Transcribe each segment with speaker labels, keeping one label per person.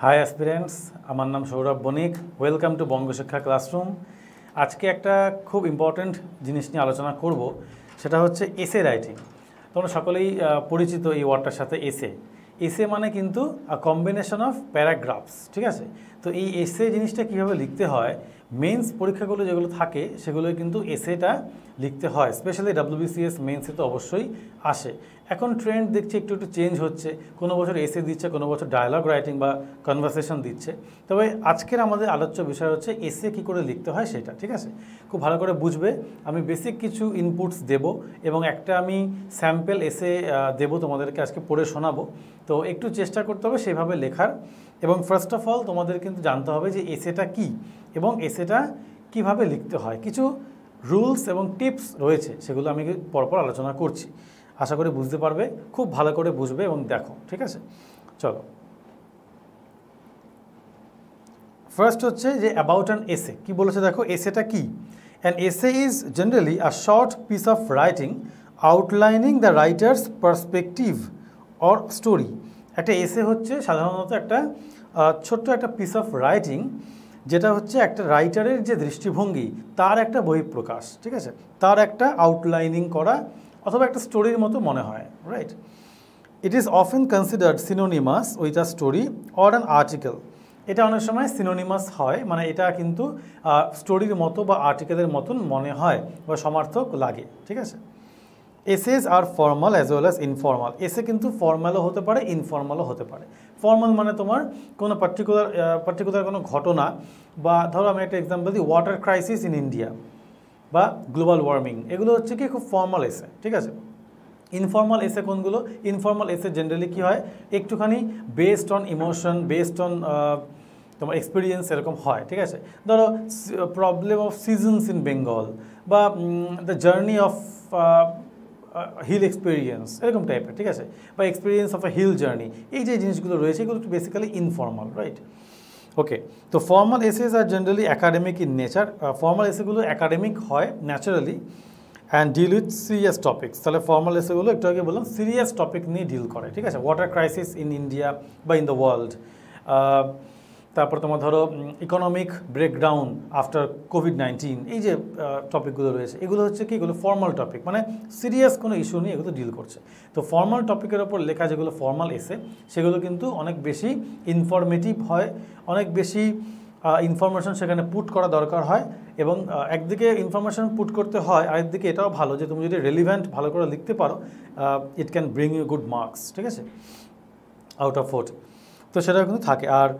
Speaker 1: High aspirants, আমার নাম সৌরভ বণিক। Welcome to বঙ্গ শিক্ষা ক্লাসরুম। আজকে একটা খুব ইম্পর্ট্যান্ট জিনিস নিয়ে আলোচনা করব, সেটা হচ্ছে এসে রাইটিং। তোমরা সকলেই পরিচিত এই ওয়ার্ডটার সাথে। এসে এসে মানে কিন্তু কম্বিনেশন অফ প্যারাগ্রাফস, ঠিক আছে? তো এই এসে জিনিসটা কীভাবে লিখতে হয়, মেন্স পরীক্ষাগুলো যেগুলো থাকে সেগুলোই কিন্তু এসেটা লিখতে হয়। স্পেশালি WBCS মেন্সে তো অবশ্যই আসে। এখন ট্রেন্ড দেখছি একটু চেঞ্জ হচ্ছে, কোনো বছর এসে দিচ্ছে, কোনো বছর ডায়ালগ রাইটিং বা কনভারসেশন দিচ্ছে। তবে আজকের আমাদের আলোচ্য বিষয় হচ্ছে এসে কী করে লিখতে হয় সেটা, ঠিক আছে? খুব ভালো করে বুঝবে। আমি বেসিক কিছু ইনপুটস দেব এবং একটা আমি স্যাম্পল এসে দেব, তোমাদেরকে আজকে পড়ে শোনাবো। তো একটু চেষ্টা করতে হবে সেভাবে লেখার। এবং ফার্স্ট অফ অল তোমাদের কিন্তু জানতে হবে যে এসেটা কী এবং এসেটা কিভাবে লিখতে হয়। কিছু রুলস এবং টিপস রয়েছে, সেগুলো আমি পরপর আলোচনা করছি। আশা করি বুঝতে পারবে, খুব ভালো করে বুঝবে এবং দেখো, ঠিক আছে? চলো, ফার্স্ট হচ্ছে যে অ্যাবাউট অ্যান এসে। কী বলেছে দেখো, এসেটা কি? An essay is generally a short piece of writing outlining the writer's perspective or story. একটা এসে হচ্ছে সাধারণত একটা ছোট্ট একটা পিস অফ রাইটিং, যেটা হচ্ছে একটা রাইটারের যে দৃষ্টিভঙ্গি তার একটা বহিঃপ্রকাশ, ঠিক আছে? তার একটা আউটলাইনিং করা অথবা একটা স্টোরির মতো মনে হয়, right? It is often considered synonymous with a story or an article. এটা অনেক সময় সিনোনিমাস হয়, মানে এটা কিন্তু স্টোরির মতো বা আর্টিকেলের মতন মনে হয় বা সমার্থক লাগে, ঠিক আছে? এসেজ আর formal as well as informal. Essay কিন্তু ফর্মালও হতে পারে, ইনফর্মালও হতে পারে। ফর্মাল মানে তোমার কোনো পার্টিকুলার কোনো ঘটনা, বা ধরো আমি একটা এক্সাম্পল দিই, ওয়াটার ক্রাইসিস ইন ইন্ডিয়া বা গ্লোবাল ওয়ার্মিং, এগুলো হচ্ছে কি খুব ফর্মাল এসে, ঠিক আছে? ইনফর্মাল এসে কোনগুলো? ইনফর্মাল এসে জেনারেলি কী হয়, একটুখানি based on emotion, based on তোমার এক্সপিরিয়েন্স, এরকম হয়, ঠিক আছে? ধরো problem of seasons in Bengal বা the journey of hill experience, এরকম টাইপের, ঠিক আছে? বা experience of a hill journey, এই যে জিনিসগুলো রয়েছে এগুলো বেসিক্যালি ইনফর্মাল, রাইট? ওকে, তো formal essays are generally academic in nature. Formal এসেগুলো অ্যাকাডেমিক হয় naturally and deal with serious topics. তাহলে ফর্মাল এসেগুলো একটু আগে বললাম সিরিয়াস টপিক নিয়ে ডিল করে, ঠিক আছে? ওয়াটার ক্রাইসিস ইন ইন্ডিয়া বা ইন দ্য ওয়ার্ল্ড, তারপর তোমার ধরো ইকোনমিক ব্রেকডাউন আফটার কোভিড-19, এই যে টপিকগুলো রয়েছে এগুলো হচ্ছে কি, এগুলো ফর্মাল টপিক, মানে সিরিয়াস কোনো ইস্যু নিয়ে এগুলো ডিল করছে। তো ফর্মাল টপিকের ওপর লেখা যেগুলো ফর্মাল এসে, সেগুলো কিন্তু অনেক বেশি ইনফরমেটিভ হয়, অনেক বেশি ইনফরমেশন সেখানে পুট করা দরকার হয়। এবং একদিকে ইনফরমেশন পুট করতে হয়, আরেকদিকে এটাও ভালো যে তুমি যদি রেলিভেন্ট ভালো করে লিখতে পারো, it can bring you good marks, ঠিক আছে? Out of 40। তো সেটা কিন্তু থাকে। আর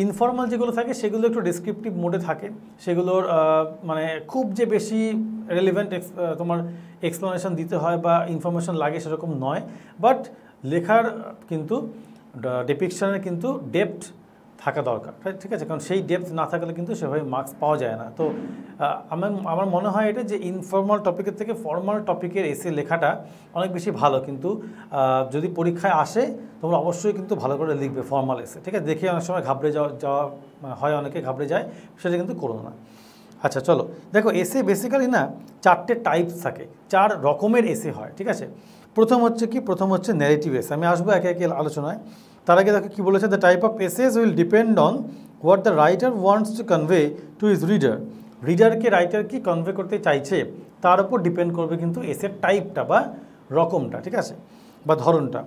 Speaker 1: ইনফর্মাল যেগুলো থাকে সেগুলো একটু ডিসক্রিপটিভ মোডে থাকে, সেগুলোর মানে খুব যে বেশি রেলিভেন্ট তোমার এক্সপ্লেনেশন দিতে হয় বা ইনফরমেশন লাগে সেরকম নয়, বাট লেখার কিন্তু ডিপিকশনের কিন্তু ডেপথ থাকা দরকার, ঠিক আছে? কারণ সেই ডেপথ না থাকলে কিন্তু সেভাবে মার্কস পাওয়া যায় না। তো আমার মনে হয় এটা যে ইনফর্মাল টপিকের থেকে ফর্মাল টপিকের এসে লেখাটা অনেক বেশি ভালো। কিন্তু যদি পরীক্ষায় আসে তোমরা অবশ্যই কিন্তু ভালো করে লিখবে ফর্মাল এসে, ঠিক আছে? দেখে অনেক সময় ঘাবড়ে যাওয়া হয়, অনেকে ঘাবড়ে যায়, সেটা কিন্তু করো না। আচ্ছা চলো, দেখো এসে বেসিক্যালি না 4টে টাইপস থাকে, 4 রকমের এসে হয়, ঠিক আছে? প্রথম হচ্ছে কি, প্রথম হচ্ছে ন্যারেটিভ এসে। আমি আসবো একে একে আলোচনায়। তার আগে দেখো কী বলেছে, the type of essays will depend on what the writer wants to convey to his reader. রিডারকে রাইটার কি কনভে করতে চাইছে তার উপর ডিপেন্ড করবে কিন্তু এসের টাইপটা বা রকমটা, ঠিক আছে? বা ধরনটা।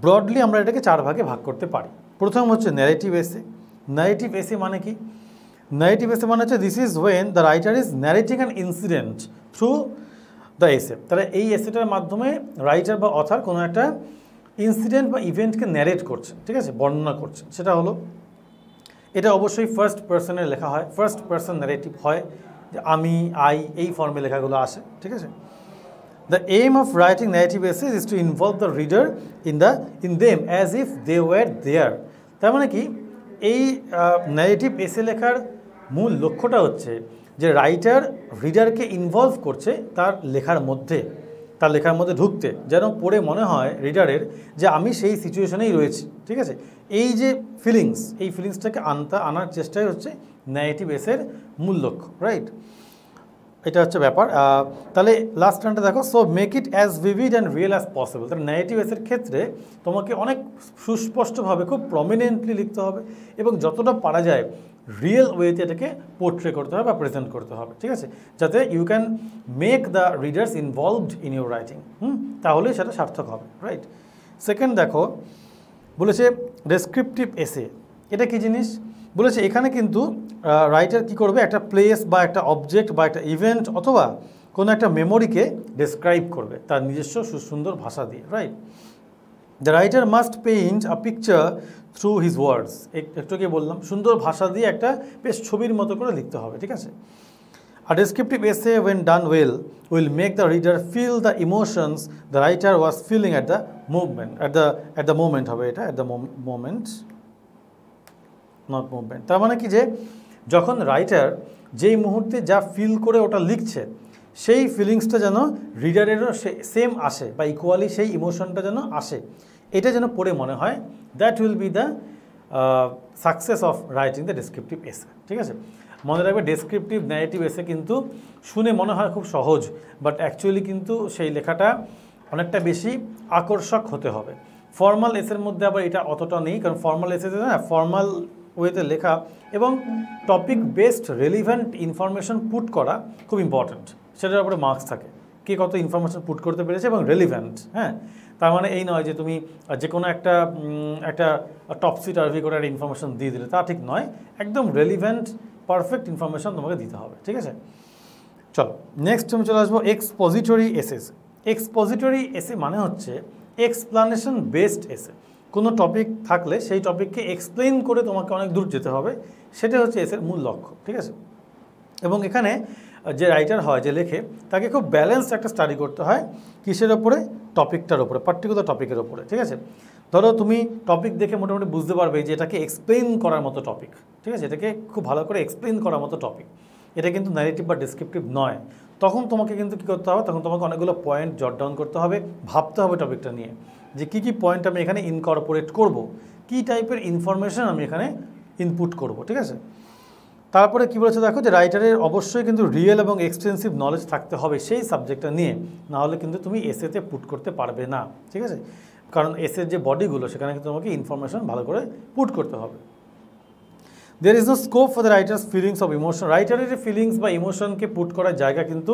Speaker 1: ব্রডলি আমরা এটাকে 4 ভাগে ভাগ করতে পারি। প্রথম হচ্ছে ন্যারেটিভ এসে। ন্যারেটিভ এসে মানে কি? ন্যারেটিভ এসে মানে হচ্ছে this is when the writer is narrating an incident through the essay. তাহলে এই এসেটার মাধ্যমে রাইটার বা অথার কোনো একটা ইনসিডেন্ট বা ইভেন্টকে ন্যারেট করছে, ঠিক আছে? বর্ণনা করছে। সেটা হলো, এটা অবশ্যই ফার্স্ট পার্সনের লেখা হয়, ফার্স্ট পার্সন ন্যারেটিভ হয়, যে আমি, আই, এই ফর্মে লেখাগুলো আসে, ঠিক আছে? The aim of writing narrative essays is to involve the reader in them as if they were there. তার মানে কি, এই ন্যারেটিভ এসে লেখার মূল লক্ষ্যটা হচ্ছে যে রাইটার রিডারকে ইনভলভ করছে তার লেখার মধ্যে, তার লেখার মধ্যে ঢুকতে, যেন পড়ে মনে হয় রিডারের যে আমি সেই সিচুয়েশনেই রয়েছি, ঠিক আছে? এই যে ফিলিংস, এই ফিলিংসটাকে আনার চেষ্টাই হচ্ছে ন্যারেটিভ এসের মূল লক্ষ্য, রাইট? এটা হচ্ছে ব্যাপার। তাহলে লাস্ট লাইনটা দেখো, so make it as vivid and real as possible. তাহলে নেগেটিভ এসের ক্ষেত্রে তোমাকে অনেক সুস্পষ্টভাবে খুব প্রমিনেন্টলি লিখতে হবে এবং যতটা পারা যায় রিয়েল ওয়েতে এটাকে পোর্ট্রে করতে হবে বা প্রেজেন্ট করতে হবে, ঠিক আছে, যাতে you can make the readers involved in your writing. তাহলে সেটা সার্থক হবে, রাইট। সেকেন্ড দেখো, বলেছে ডেসক্রিপটিভ এসে। এটা কি জিনিস বলেছে, এখানে কিন্তু রাইটার কি করবে, একটা প্লেস বা একটা অবজেক্ট বা একটা ইভেন্ট অথবা কোনো একটা মেমোরিকে ডেসক্রাইব করবে তার নিজস্ব সুন্দর ভাষা দিয়ে, right. The writer must paint a picture through his words. একটু কি বললাম, সুন্দর ভাষা দিয়ে একটা বেশ ছবির মতো করে লিখতে হবে, ঠিক আছে। A descriptive essay, when done well, will make the reader feel the emotions the writer was feeling at the moment. At the moment হবে এটা, at the moment, not movement. তার মানে কি, যে যখন রাইটার যেই মুহূর্তে যা ফিল করে ওটা লিখছে সেই ফিলিংসটা যেন রিডারেরও সেম আসে বা ইকুয়ালি সেই ইমোশনটা যেন আসে, এটা যেন পড়ে মনে হয়, that will be the success of writing the descriptive এসে, ঠিক আছে। মনে রাখবে, ডেসক্রিপটিভ ন্যারেটিভ এসে কিন্তু শুনে মনে হয় খুব সহজ, বাট অ্যাকচুয়ালি কিন্তু সেই লেখাটা অনেকটা বেশি আকর্ষক হতে হবে। ফর্মাল এসের মধ্যে আবার এটা অতটা নেই, কারণ ফর্মাল এসেতে না ফর্মাল ওয়েতে লেখা এবং topic based relevant information put করা খুব ইম্পর্ট্যান্ট, সেটার উপরে মার্কস থাকে, কে কত ইনফরমেশন পুট করতে পেরেছে এবং রেলিভেন্ট। হ্যাঁ, তার মানে এই নয় যে তুমি যে কোনো একটা টপসি টার্ভি করে একটা ইনফরমেশন দিয়ে দিলে, তা ঠিক নয়, একদম রেলিভেন্ট পারফেক্ট ইনফরমেশন তোমাকে দিতে হবে, ঠিক আছে। চলো নেক্সট আমি চলে আসবো এক্সপোজিটরি এসেস। এক্সপোজিটরি এসে মানে হচ্ছে এক্সপ্লানেশন বেসড এসে। কোনো টপিক থাকলে সেই টপিককে এক্সপ্লেন করে তোমাকে অনেক দূর যেতে হবে, সেটা হচ্ছে এসের মূল লক্ষ্য, ঠিক আছে। এবং এখানে যে রাইটার হয়, যে লেখে, তাকে খুব ব্যালেন্স একটা স্টাডি করতে হয়, কিসের ওপরে, টপিকটার ওপরে, পার্টিকুলার টপিকের ওপরে, ঠিক আছে। ধরো তুমি টপিক দেখে মোটামুটি বুঝতে পারবে যে এটাকে এক্সপ্লেন করার মতো টপিক, ঠিক আছে, এটাকে খুব ভালো করে এক্সপ্লেন করার মতো টপিক, এটা কিন্তু ন্যারেটিভ বা ডেসক্রিপটিভ নয়। তখন তোমাকে কিন্তু কী করতে হবে, তখন তোমাকে অনেকগুলো পয়েন্ট জট ডাউন করতে হবে, ভাবতে হবে টপিকটা নিয়ে যে কী কী পয়েন্ট আমি এখানে ইনকর্পোরেট করব, কী টাইপের ইনফরমেশন আমি এখানে ইনপুট করব, ঠিক আছে। তারপরে কী বলেছে দেখো, যে রাইটারের অবশ্যই কিন্তু রিয়েল এবং এক্সটেন্সিভ নলেজ থাকতে হবে সেই সাবজেক্টটা নিয়ে, নাহলে কিন্তু তুমি এসেতে পুট করতে পারবে না, ঠিক আছে। কারণ এসের যে বডিগুলো, সেখানে কিন্তু তোমাকে ইনফরমেশন ভালো করে পুট করতে হবে। There is no scope for the writer's feelings of emotion. রাইটারের যে ফিলিংস বা ইমোশনকে পুট করার জায়গা কিন্তু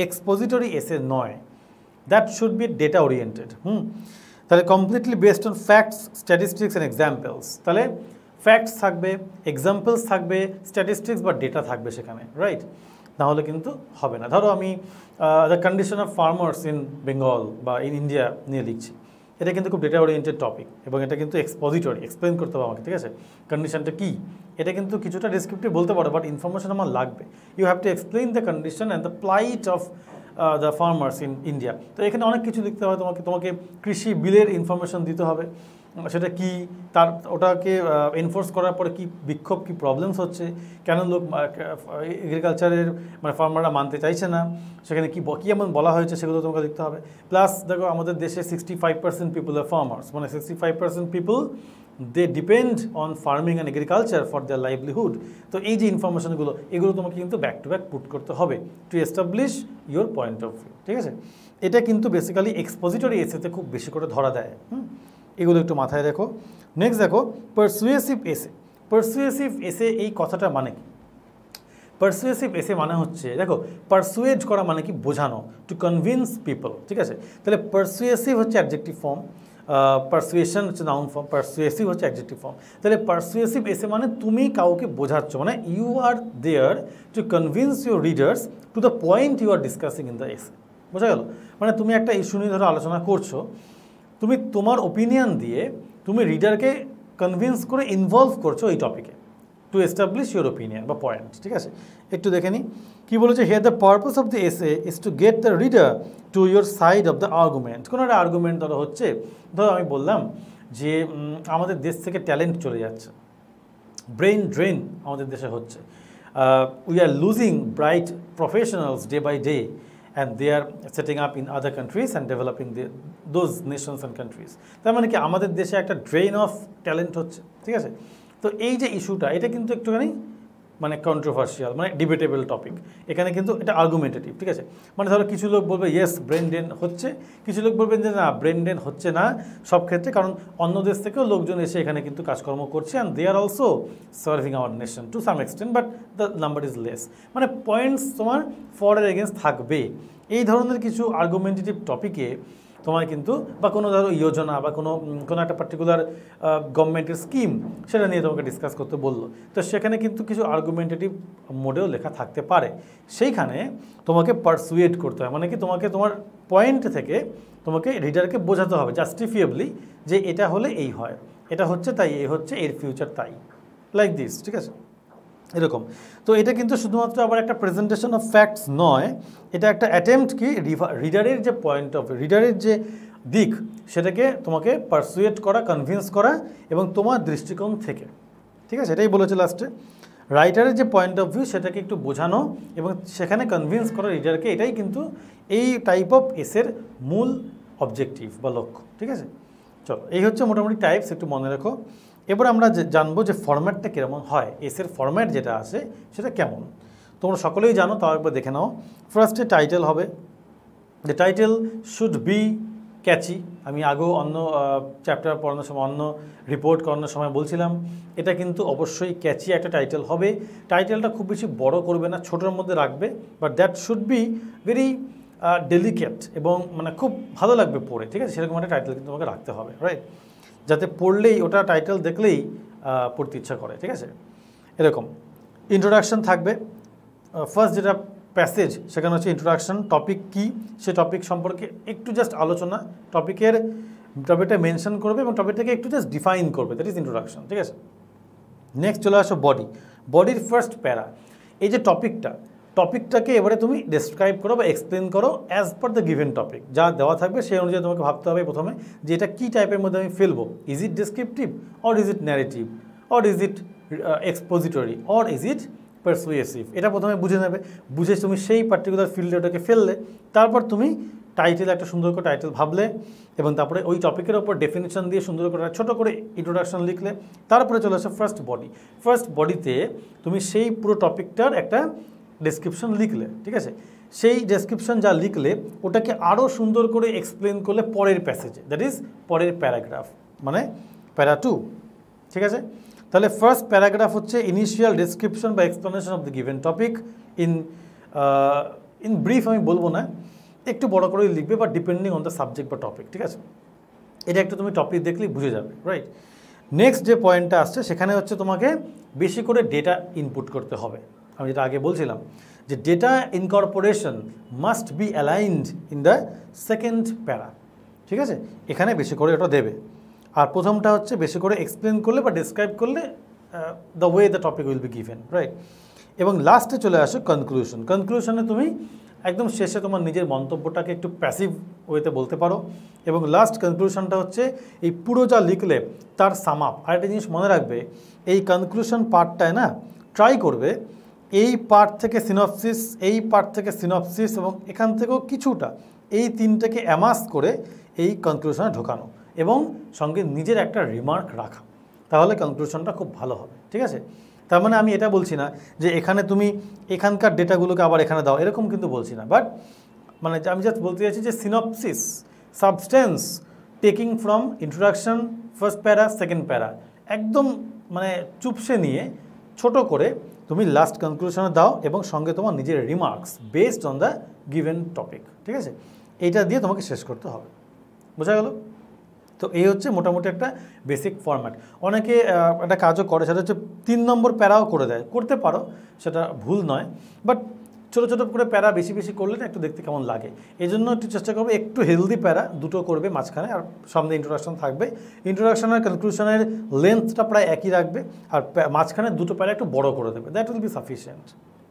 Speaker 1: এক্সপোজিটরি এসে নয়, that should be data oriented. তাহলে completely based on facts, statistics and examples. তাহলে ফ্যাক্টস থাকবে, এক্সাম্পলস থাকবে, স্ট্যাটিস্টিক্স বা ডেটা থাকবে সেখানে, রাইট। নাহলে কিন্তু হবে না। ধরো আমি the condition of farmers in Bengal বা ইন ইন্ডিয়া নিয়ে লিখছি, এটা কিন্তু খুব ডেটা ওরিয়েন্টেড টপিক এবং এটা কিন্তু এক্সপোজিটরি, এক্সপ্লেন করতে হবে আমাকে, ঠিক আছে। কন্ডিশনটা কী, এটা কিন্তু কিছুটা ডেসক্রিপটিভ বলতে পারো, বাট ইনফরমেশন আমার লাগবে। You have to explain the condition and the plight of the farmers in India. তো এখানে অনেক কিছু লিখতে হবে তোমাকে কৃষি বিলের ইনফরমেশন দিতে হবে, সেটা কি, তার ওটাকে এনফোর্স করার পরে কি বিক্ষোভ, কি প্রবলেমস হচ্ছে, কেন লোক এগ্রিকালচারের মানে ফার্মাররা মানতে চাইছে না, সেখানে কী এমন বলা হয়েছে, সেগুলো তোমাকে লিখতে হবে। প্লাস দেখো, আমাদের দেশে 65% পিপল আর ফার্মার্স, মানে 65% people they depend on farming and agriculture for their livelihood. তো এই যে ইনফরমেশনগুলো, এগুলো তোমাকে কিন্তু ব্যাক টু ব্যাক পুট করতে হবে to establish your point of view, ঠিক আছে। এটা কিন্তু বেসিক্যালি এক্সপোজিটরি এসেতে খুব বেশি করে ধরা দেয়। এগুলো একটু মাথায় রেখো। নেক্সট দেখো, পারসুয়েসিভ এসে। পারসুয়েসিভ এসে এই কথাটা মানে কি? পারসুয়েসিভ এসে মানে হচ্ছে, দেখো, পারসুয়েড করা মানে কি, বোঝানো, টু কনভিন্স পিপল, ঠিক আছে। তাহলে পারসুয়েসিভ হচ্ছে অ্যাডজেক্টিভ ফর্ম, পারসুয়েশন হচ্ছে নাউন ফর্ম, পারসুয়েসিভ হচ্ছে অ্যাডজেক্টিভ ফর্ম। তাহলে পারসুয়েসিভ এসে মানে তুমি কাউকে বোঝাচ্ছ, মানে you are there to convince your readers to the point you are discussing in the essay. বোঝা গেল? মানে তুমি একটা ইস্যু নিয়ে ধরো আলোচনা করছো, তুমি তোমার ওপিনিয়ন দিয়ে তুমি রিডারকে কনভিন্স করে ইনভলভ করছো এই টপিকে টু এস্টাবলিশ ইউর ওপিনিয়ন বা পয়েন্ট, ঠিক আছে। একটু দেখে নিই কী বলেছে। Here the purpose of the এসে is to get the reader to your side of the argument. কোনো একটা আর্গুমেন্ট ধরো হচ্ছে, ধরো আমি বললাম যে আমাদের দেশ থেকে ট্যালেন্ট চলে যাচ্ছে, ব্রেন ড্রেন আমাদের দেশে হচ্ছে, we are losing bright professionals day by day and they are setting up in other countries and developing those nations and countries. তার মানে কি, আমাদের দেশে একটা ড্রেন অফ ট্যালেন্ট হচ্ছে, ঠিক আছে। তো এই যে ইস্যুটা, এটা কিন্তু একটুখানি মানে কন্ট্রোভার্সিয়াল, মানে ডিবেটেবল টপিক। এখানে কিন্তু এটা আর্গুমেন্টেটিভ, ঠিক আছে? মানে ধরো কিছু লোক বলবে ইয়েস ব্রেন ড্রেন হচ্ছে, কিছু লোক বলবেন যে না ব্রেন ড্রেন হচ্ছে না সব ক্ষেত্রে, কারণ অন্য দেশ থেকেও লোকজন এসে এখানে কিন্তু কাজকর্ম করছে and they are also serving our nation to some extent, but the number is less. মানে পয়েন্টস তোমার ফর এর এগেনস্ট থাকবে। এই ধরনের কিছু আর্গুমেন্টেটিভ টপিকে তোমার কিন্তু, বা কোনো ধরো যোজনা বা কোনো একটা পার্টিকুলার গভর্নমেন্টের স্কিম সেটা নিয়ে তোমাকে ডিসকাস করতে বললো, তো সেখানে কিন্তু কিছু আর্গুমেন্টেটিভ মোডেও লেখা থাকতে পারে। সেইখানে তোমাকে পারসুয়েট করতে হয়, মানে কি তোমাকে তোমার পয়েন্ট থেকে তোমাকে রিডারকে বোঝাতে হবে জাস্টিফিয়েবলি যে এটা হলে এই হয়, এটা হচ্ছে তাই এই হচ্ছে, এর ফিউচার তাই, লাইক দিস, ঠিক আছে? এরকম। তো এটা কিন্তু শুধুমাত্র আবার একটা প্রেজেন্টেশন অফ ফ্যাক্টস নয়, এটা একটা অ্যাটেম্পট কি রিডারের যে পয়েন্ট অফ রিডারের যে দিক সেটাকে তোমাকে পারসুয়েট করা, কনভিন্স করা এবং তোমার দৃষ্টিকোণ থেকে, ঠিক আছে? এটাই বলেছে লাস্টে, রাইটারের যে পয়েন্ট অফ ভিউ সেটাকে একটু বোঝানো এবং সেখানে কনভিন্স করা রিডারকে, এটাই কিন্তু এই টাইপ অফ এসের মূল অবজেক্টিভ বা লক্ষ্য, ঠিক আছে? চলো, এই হচ্ছে মোটামুটি টাইপস, একটু মনে রেখো। এবার আমরা জানবো যে ফরম্যাটটা কীরকম হয়, এসের ফরম্যাট যেটা আছে সেটা কেমন। তোমরা সকলেই জানো, তাও একবার দেখে নাও। ফার্স্টে টাইটেল হবে, দ্য টাইটেল শুড বি ক্যাচি। আমি আগেও অন্য চ্যাপ্টার পড়ানোর সময়, অন্য রিপোর্ট করানোর সময় বলছিলাম এটা কিন্তু অবশ্যই ক্যাচি একটা টাইটেল হবে। টাইটেলটা খুব বেশি বড় করবে না, ছোটোর মধ্যে রাখবে, but that should be very delicate এবং মানে খুব ভালো লাগবে পড়ে, ঠিক আছে? সেরকম একটা টাইটেল কিন্তু তোমাকে রাখতে হবে, রাইট? যাতে পড়লেই ওটা টাইটেল দেখলেই পড়তে ইচ্ছা করে, ঠিক আছে? এরকম ইন্ট্রোডাকশন থাকবে। ফার্স্ট যেটা প্যাসেজ সেখানে হচ্ছে ইন্ট্রোডাকশন, টপিক কী সে টপিক সম্পর্কে একটু জাস্ট আলোচনা, টপিকটা মেনশন করবে এবং টপিকটাকে একটু জাস্ট ডিফাইন করবে, দ্যাট ইজ ইন্ট্রোডাকশন, ঠিক আছে? নেক্সট চলে আসো বডির ফার্স্ট প্যারা। এই যে টপিকটাকে এবারে তুমি ডেসক্রাইব করো বা এক্সপ্লেন করো as per the given topic, যা দেওয়া থাকবে সেই অনুযায়ী তোমাকে ভাবতে হবে প্রথমে যে এটা কী টাইপের মধ্যে আমি ফেলবো। Is it descriptive or is it narrative or is it expository or is it persuasive, এটা প্রথমে বুঝে নেবে। বুঝে তুমি সেই পার্টিকুলার ফিল্ডে ওটাকে ফেললে, তারপর তুমি টাইটেল একটা সুন্দর করে টাইটেল ভাবলে এবং তারপরে ওই টপিকের ওপর ডেফিনেশন দিয়ে সুন্দর করে ছোটো করে ইন্ট্রোডাকশন লিখলে, তারপরে চলে আসে ফার্স্ট বডিতে তুমি সেই পুরো টপিকটার একটা ডেসক্রিপশন লিখলে, ঠিক আছে? সেই ডেসক্রিপশন যা লিখলে ওটাকে আরও সুন্দর করে এক্সপ্লেন করলে পরের প্যাসেজে, দ্যাট ইজ পরের প্যারাগ্রাফ, মানে প্যারা 2, ঠিক আছে? তাহলে ফার্স্ট প্যারাগ্রাফ হচ্ছে ইনিশিয়াল ডেসক্রিপশন বা explanation of the given topic. In brief আমি বলবো না, একটু বড় করেই লিখবে, বা ডিপেন্ডিং অন দ্য সাবজেক্ট বা টপিক, ঠিক আছে? এটা একটু তুমি টপিক দেখলেই বুঝে যাবে, রাইট? নেক্সট যে পয়েন্টটা আসছে সেখানে হচ্ছে তোমাকে বেশি করে ডেটা ইনপুট করতে হবে। আমি যেটা আগে বলছিলাম যে data incorporation must be aligned in the second para, ঠিক আছে? এখানে বেশি করে ওটা দেবে। আর প্রথমটা হচ্ছে বেশি করে এক্সপ্লেন করলে বা ডিসক্রাইব করলে the way the topic will be given, right? এবং লাস্টে চলে আসো কনক্লুশনে তুমি একদম শেষে তোমার নিজের মন্তব্যটাকে একটু প্যাসিভ ওয়েতে বলতে পারো। এবং লাস্ট কনক্লুশনটা হচ্ছে এই পুরো যা লিখলে তার সাম আপ। আরেকটা জিনিস মনে রাখবে, এই কনক্লুশন পার্টটায় না ট্রাই করবে এই পার্ট থেকে সিনপসিস এবং এখান থেকেও কিছুটা, এই তিনটাকে অ্যামাস করে এই কনক্লুশনে ঢোকানো এবং সঙ্গে নিজের একটা রিমার্ক রাখা, তাহলে কনক্লুশনটা খুব ভালো হবে, ঠিক আছে? তার মানে আমি এটা বলছি না যে এখানে তুমি এখানকার ডেটাগুলোকে আবার এখানে দাও, এরকম কিন্তু বলছি না, বাট মানে আমি জাস্ট বলতে চাইছি যে synopsis, substance taking from introduction, first প্যারা, সেকেন্ড প্যারা, একদম মানে চুপসে নিয়ে ছোট করে তুমি লাস্ট কনক্লুশনে দাও এবং সঙ্গে তোমার নিজের remarks based on the given topic, ঠিক আছে? এইটা দিয়ে তোমাকে শেষ করতে হবে। বোঝা গেল? তো এই হচ্ছে মোটামুটি একটা বেসিক ফরম্যাট। অনেকে একটা কাজও করে, সেটা হচ্ছে 3 নম্বর প্যারাও করে দেয়, করতে পারো, সেটা ভুল নয়, বাট ছোটো ছোটো করে প্যারা বেশি বেশি করলে না একটু দেখতে কেমন লাগে। এই জন্য একটু চেষ্টা করবে একটু হেলদি প্যারা দুটো করবে মাঝখানে, আর সামনে ইন্ট্রোডাকশন থাকবে। ইন্ট্রোডাকশন আর কনক্লুশনের লেন্থটা প্রায় একই রাখবে, আর মাঝখানে দুটো প্যারা একটু বড় করে দেবে, দ্যাট উইল বি সাফিসিয়েন্ট,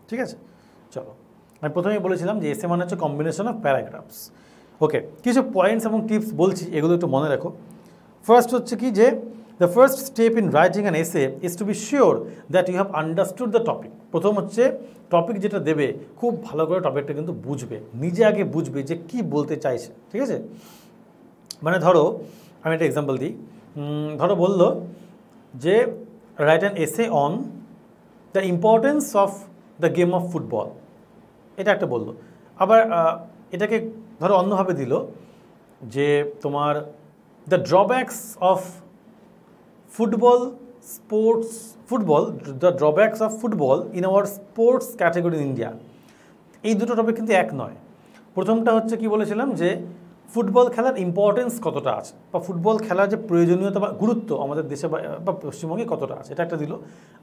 Speaker 1: ঠিক আছে? চলো, আমি প্রথমেই বলেছিলাম যে এসে মানে হচ্ছে কম্বিনেশন অফ প্যারাগ্রাফস। ওকে, কিছু পয়েন্টস এবং টিপস বলছি, এগুলো একটু মনে রাখো। ফার্স্ট হচ্ছে কি যে the first step in writing an essay is to be sure that you have understood the topic. প্রথম হচ্ছে টপিক যেটা দেবে খুব ভালো করে টপিকটা কিন্তু বুঝবে, নিজে আগে বুঝবে যে কি বলতে চাইছে, ঠিক আছে? মানে ধরো আমি একটা এক্সাম্পল দিই, ধরো বললো যে write an essay on the importance of the game of football, এটা একটা বললো। আবার এটাকে ধরো অন্যভাবে দিল যে তোমার the drawbacks of football the drawbacks of football in our sports category in India. এই দুটো টপিক কিন্তু এক নয়। প্রথমটা হচ্ছে কি বলেছিলাম যে ফুটবল খেলার ইম্পর্টেন্স কতটা আছে, বা ফুটবল খেলার যে প্রয়োজনীয়তা বা গুরুত্ব আমাদের দেশে বা পশ্চিমবঙ্গে কতটা আছে, এটা একটা দিল।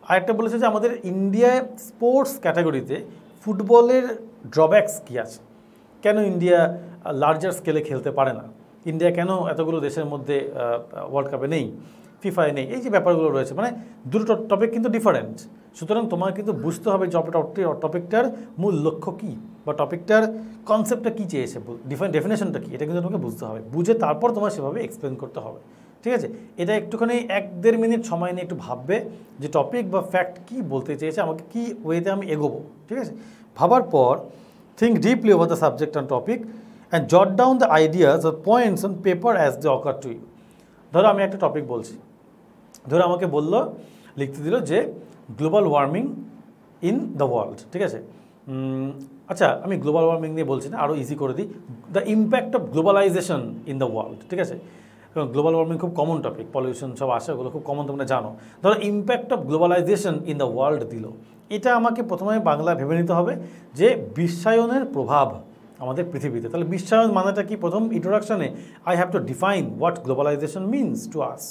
Speaker 1: আরেকটা বলেছে যে আমাদের ইন্ডিয়ায় স্পোর্টস ক্যাটাগরিতে ফুটবলের ড্রব্যাকস কী আছে, কেন ইন্ডিয়া লার্জার স্কেলে খেলতে পারে না, ইন্ডিয়া কেন এতগুলো দেশের মধ্যে ওয়ার্ল্ড কাপে নেই, ফিফায় নেই, এই যে ব্যাপারগুলো রয়েছে, মানে দুটো টপিক কিন্তু ডিফারেন্ট। সুতরাং তোমাকে কিন্তু বুঝতে হবে যে টপিকটার মূল লক্ষ্য কী, বা টপিকটার কনসেপ্টটা কী চেয়েছে, ডেফিনেশনটা কী, এটা কিন্তু তোমাকে বুঝতে হবে। বুঝে তারপর তোমার সেভাবে এক্সপ্লেন করতে হবে, ঠিক আছে? এটা একটুখানি 1-1.5 মিনিট সময় নিয়ে একটু ভাববে যে টপিক বা ফ্যাক্ট কী বলতে চেয়েছে, আমাকে কী ওয়েতে আমি এগোবো, ঠিক আছে? ভাবার পর think deeply over the subject and topic and jot down the ideas or points on paper as they occur to you. ধরো আমি একটা টপিক বলছি, ধরো আমাকে বললো, লিখতে দিল যে global warming in the world, ঠিক আছে? আচ্ছা, আমি গ্লোবাল ওয়ার্মিং নিয়ে বলছি না, আরও ইজি করে দিই, the impact of globalisation in the world, ঠিক আছে? কারণ গ্লোবাল ওয়ার্মিং খুব কমন টপিক, পলিউশন সব আসে, ওগুলো খুব কমন, তোমরা জানো। ধরো impact of globalisation in the world দিল, এটা আমাকে প্রথমে বাংলা ভেবে নিতে হবে যে বিশ্বায়নের প্রভাব আমাদের পৃথিবীতে। তাহলে বিশ্বায়ন মানেটা কি? প্রথম ইন্ট্রোডাকশনে I have to define what globalization means to us.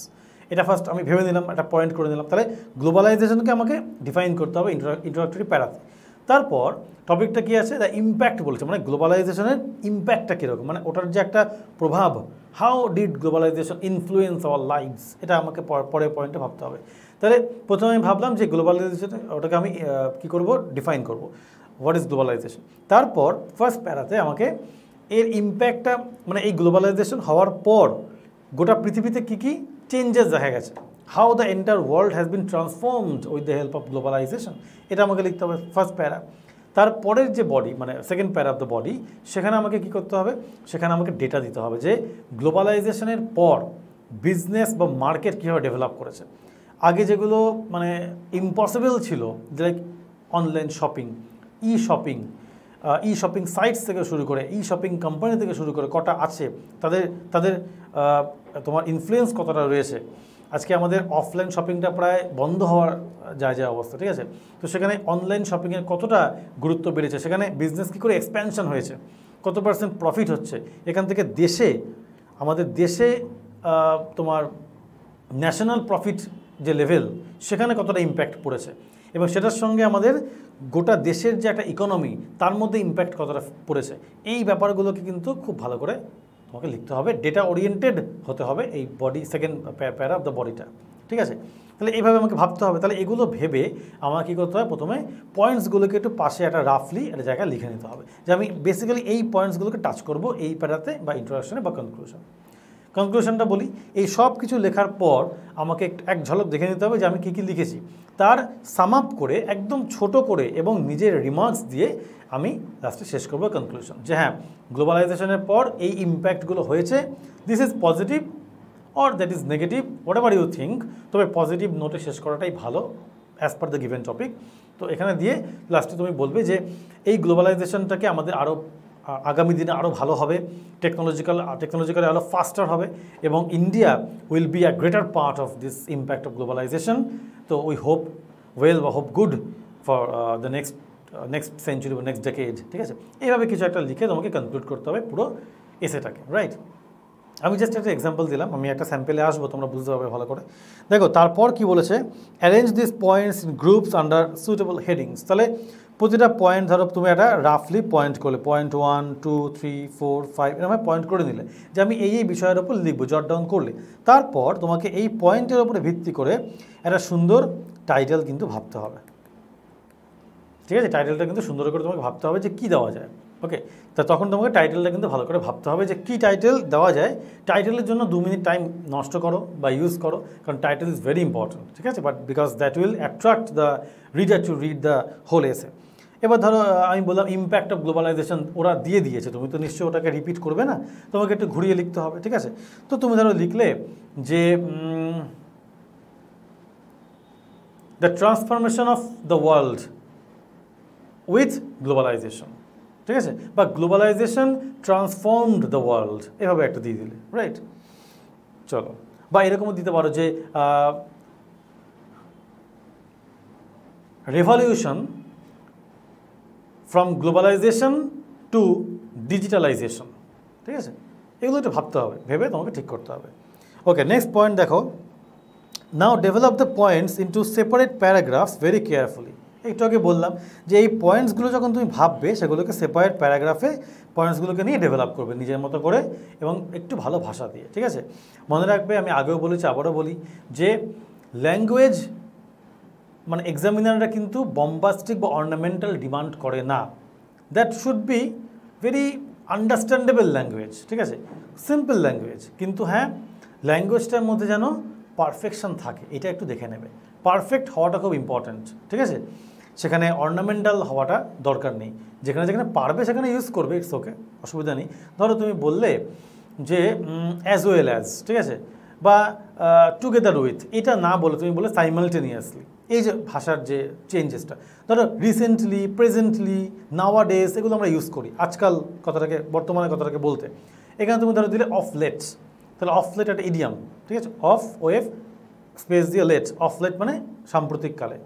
Speaker 1: এটা ফার্স্ট আমি ভেবে নিলাম, একটা পয়েন্ট করে নিলাম। তাহলে গ্লোবালাইজেশনকে আমাকে ডিফাইন করতে হবে ইন্ট্রোডাক্টরি প্যারাতে। তারপর টপিকটা কী আছে? দ্য ইম্প্যাক্ট বলছে, মানে গ্লোবালাইজেশনের ইম্প্যাক্টটা কীরকম, মানে ওটার যে একটা প্রভাব, how did globalisation influence our lifes, এটা আমাকে পরের পয়েন্টে ভাবতে হবে। তাহলে প্রথমে আমি ভাবলাম যে গ্লোবালাইজেশন, ওটাকে আমি কী করবো? ডিফাইন করবো, হোয়াট ইজ গ্লোবালাইজেশন। তারপর ফার্স্ট প্যারাতে আমাকে এর ইম্প্যাক্টটা, মানে এই গ্লোবালাইজেশন হওয়ার পর গোটা পৃথিবীতে কী কী চেঞ্জেস দেখা গেছে, how the entire world has been transformed with the help of globalisation, এটা আমাকে লিখতে হবে ফার্স্ট প্যারা। তারপরের যে বডি, মানে সেকেন্ড প্যারা অফ দ্য বডি, সেখানে আমাকে কী করতে হবে? সেখানে আমাকে ডেটা দিতে হবে যে গ্লোবালাইজেশনের পর বিজনেস বা মার্কেট কীভাবে ডেভেলপ করেছে। আগে যেগুলো মানে ইম্পসিবল ছিল, লাইক অনলাইন শপিং, ই শপিং সাইটস থেকে শুরু করে, ই শপিং কোম্পানি থেকে শুরু করে কটা আছে, তাদের তোমার ইনফ্লুয়েন্স কতটা রয়েছে। আজকে আমাদের অফলাইন শপিংটা প্রায় বন্ধ হওয়ার যায় অবস্থা, ঠিক আছে? তো সেখানে অনলাইন শপিংয়ের কতটা গুরুত্ব বেড়েছে, সেখানে বিজনেস কী করে এক্সপ্যানশন হয়েছে, কত পার্সেন্ট প্রফিট হচ্ছে, এখান থেকে আমাদের দেশে তোমার ন্যাশনাল প্রফিট যে লেভেল, সেখানে কতটা ইম্প্যাক্ট পড়েছে, এবং সেটার সঙ্গে আমাদের গোটা দেশের যে একটা ইকোনমি, তার মধ্যে ইম্প্যাক্ট কতটা পড়েছে, এই ব্যাপারগুলোকে কিন্তু খুব ভালো করে তোমাকে লিখতে হবে। ডেটা ওরিয়েন্টেড হতে হবে এই বডি, সেকেন্ড প্যারা অফ দ্য বডিটা, ঠিক আছে? তাহলে এইভাবে আমাকে ভাবতে হবে। তাহলে এগুলো ভেবে আমার কী করতে হবে? প্রথমে পয়েন্টসগুলোকে একটু পাশে একটা রাফলি একটা জায়গায় লিখে নিতে হবে যে আমি বেসিক্যালি এই পয়েন্টসগুলোকে টাচ করব এই প্যারাতে, বা ইন্ট্রোডাকশনে বা কনক্লুশনটা বলি। এই সব কিছু লেখার পর আমাকে এক ঝলক দেখে নিতে হবে যে আমি কী কী লিখেছি, তার সাম আপ করে একদম ছোট করে এবং নিজের রিমার্কস দিয়ে আমি লাস্টে শেষ করবো কনক্লুশন, যে হ্যাঁ, গ্লোবালাইজেশনের পর এই ইম্প্যাক্টগুলো হয়েছে, this is positive or that is negative, what ever you think, তবে পজিটিভ নোটে শেষ করাটাই ভালো as per the given topic. তো এখানে দিয়ে লাস্টে তুমি বলবে যে এই গ্লোবালাইজেশনটাকে আমাদের আরও আগামী দিনে আরও ভালো হবে, টেকনোলজিক্যালি আরও ফাস্টার হবে, এবং India will be a greater part of this impact of globalisation. তো উই হোপ ওয়েল বা hope good for the next century বা নেক্সট ডেকেড, ঠিক আছে? এইভাবে কিছু একটা লিখে তোমাকে কনক্লুড করতে হবে পুরো এসেটাকে, রাইট? আমি জাস্ট একটা এক্সাম্পল দিলাম, আমি একটা স্যাম্পেলে আসবো, তোমরা বুঝতে পারবে ভালো করে। দেখো তারপর কি বলেছে, arrange this points in groups under suitable headings. তাহলে প্রতিটা পয়েন্ট ধরো তুমি একটা রাফলি পয়েন্ট করলে, পয়েন্ট 1, 2, 3, 4, 5 এরকম পয়েন্ট করে নিলে যে আমি এই বিষয়ের ওপর লিখবো, জট ডাউন করলে। তারপর তোমাকে এই পয়েন্টের ওপরে ভিত্তি করে একটা সুন্দর টাইটেল কিন্তু ভাবতে হবে, ঠিক আছে? টাইটেলটা কিন্তু সুন্দর করে তোমাকে ভাবতে হবে যে কী দেওয়া যায়, ওকে? তা তখন তোমাকে টাইটেলটা কিন্তু ভালো করে ভাবতে হবে যে কী টাইটেল দেওয়া যায়। টাইটেলের জন্য 2 মিনিট টাইম নষ্ট করো বা ইউজ করো, কারণ টাইটেল ইজ ভেরি ইম্পর্টেন্ট, ঠিক আছে? But because that will attract the reader to read the whole essay. এবার ধরো আমি বললাম ইম্প্যাক্ট অফ গ্লোবালাইজেশন, ওরা দিয়ে দিয়েছে, তুমি তো নিশ্চয়ই ওটাকে রিপিট করবে না, তোমাকে একটু ঘুরিয়ে লিখতে হবে, ঠিক আছে? তো তুমি ধরো লিখলে যে the transformation of the world with globalisation, ঠিক আছে, বা গ্লোবালাইজেশন ট্রান্সফর্মড দ্য ওয়ার্ল্ড, এভাবে একটা দিয়ে দিলে, রাইট। চলো, বা এরকমও দিতে পারো যে revolution from globalisation to digitalisation, ঠিক আছে, এগুলো একটু ভাবতে হবে, ভেবে তোমাকে ঠিক করতে হবে। ওকে, নেক্সট পয়েন্ট দেখো, now develop the points into separate paragraphs very carefully. একটু আগে বললাম যে এই পয়েন্টসগুলো যখন তুমি ভাববে সেগুলোকে সেপারেট প্যারাগ্রাফে পয়েন্টসগুলোকে নিয়ে ডেভেলপ করবে নিজের মতো করে এবং একটু ভালো ভাষা দিয়ে, ঠিক আছে। মনে রাখবে, আমি আগেও বলেছি আবারও বলি, যে ল্যাঙ্গুয়েজ মানে এক্সামিনাররা কিন্তু বম্বাস্টিক বা অর্নামেন্টাল ডিমান্ড করে না। That should be very understandable language, ঠিক আছে, সিম্পল ল্যাঙ্গুয়েজ, কিন্তু হ্যাঁ ল্যাঙ্গুয়েজটার মধ্যে যেন পারফেকশন থাকে, এটা একটু দেখে নেবে। পারফেক্ট হওয়াটা খুব ইম্পর্ট্যান্ট, ঠিক আছে, সেখানে অর্নামেন্টাল হওয়াটা দরকার নেই। যেখানে যেখানে পারবে সেখানে ইউজ করবে, ইটস ওকে, অসুবিধা নেই। ধরো তুমি বললে যে অ্যাজ ওয়েল অ্যাজ, ঠিক আছে, বা টুগেদার উইথ, এটা না বলে তুমি বলে সাইমালটেনিয়াসলি, এই যে ভাষার যে চেঞ্জেসটা, ধরো রিসেন্টলি, প্রেজেন্টলি, নাওয়াডেজ, এগুলো আমরা ইউজ করি আজকাল কথাটাকে, বর্তমানে কথাটাকে বলতে। এখানে তুমি ধরো দিলে অফ লেট, তাহলে অফ লেট একটা ইডিয়াম, ঠিক আছে, অফ ওয়েভ স্পেস দিয়ে লেট, অফ লেট মানে সাম্প্রতিককালে,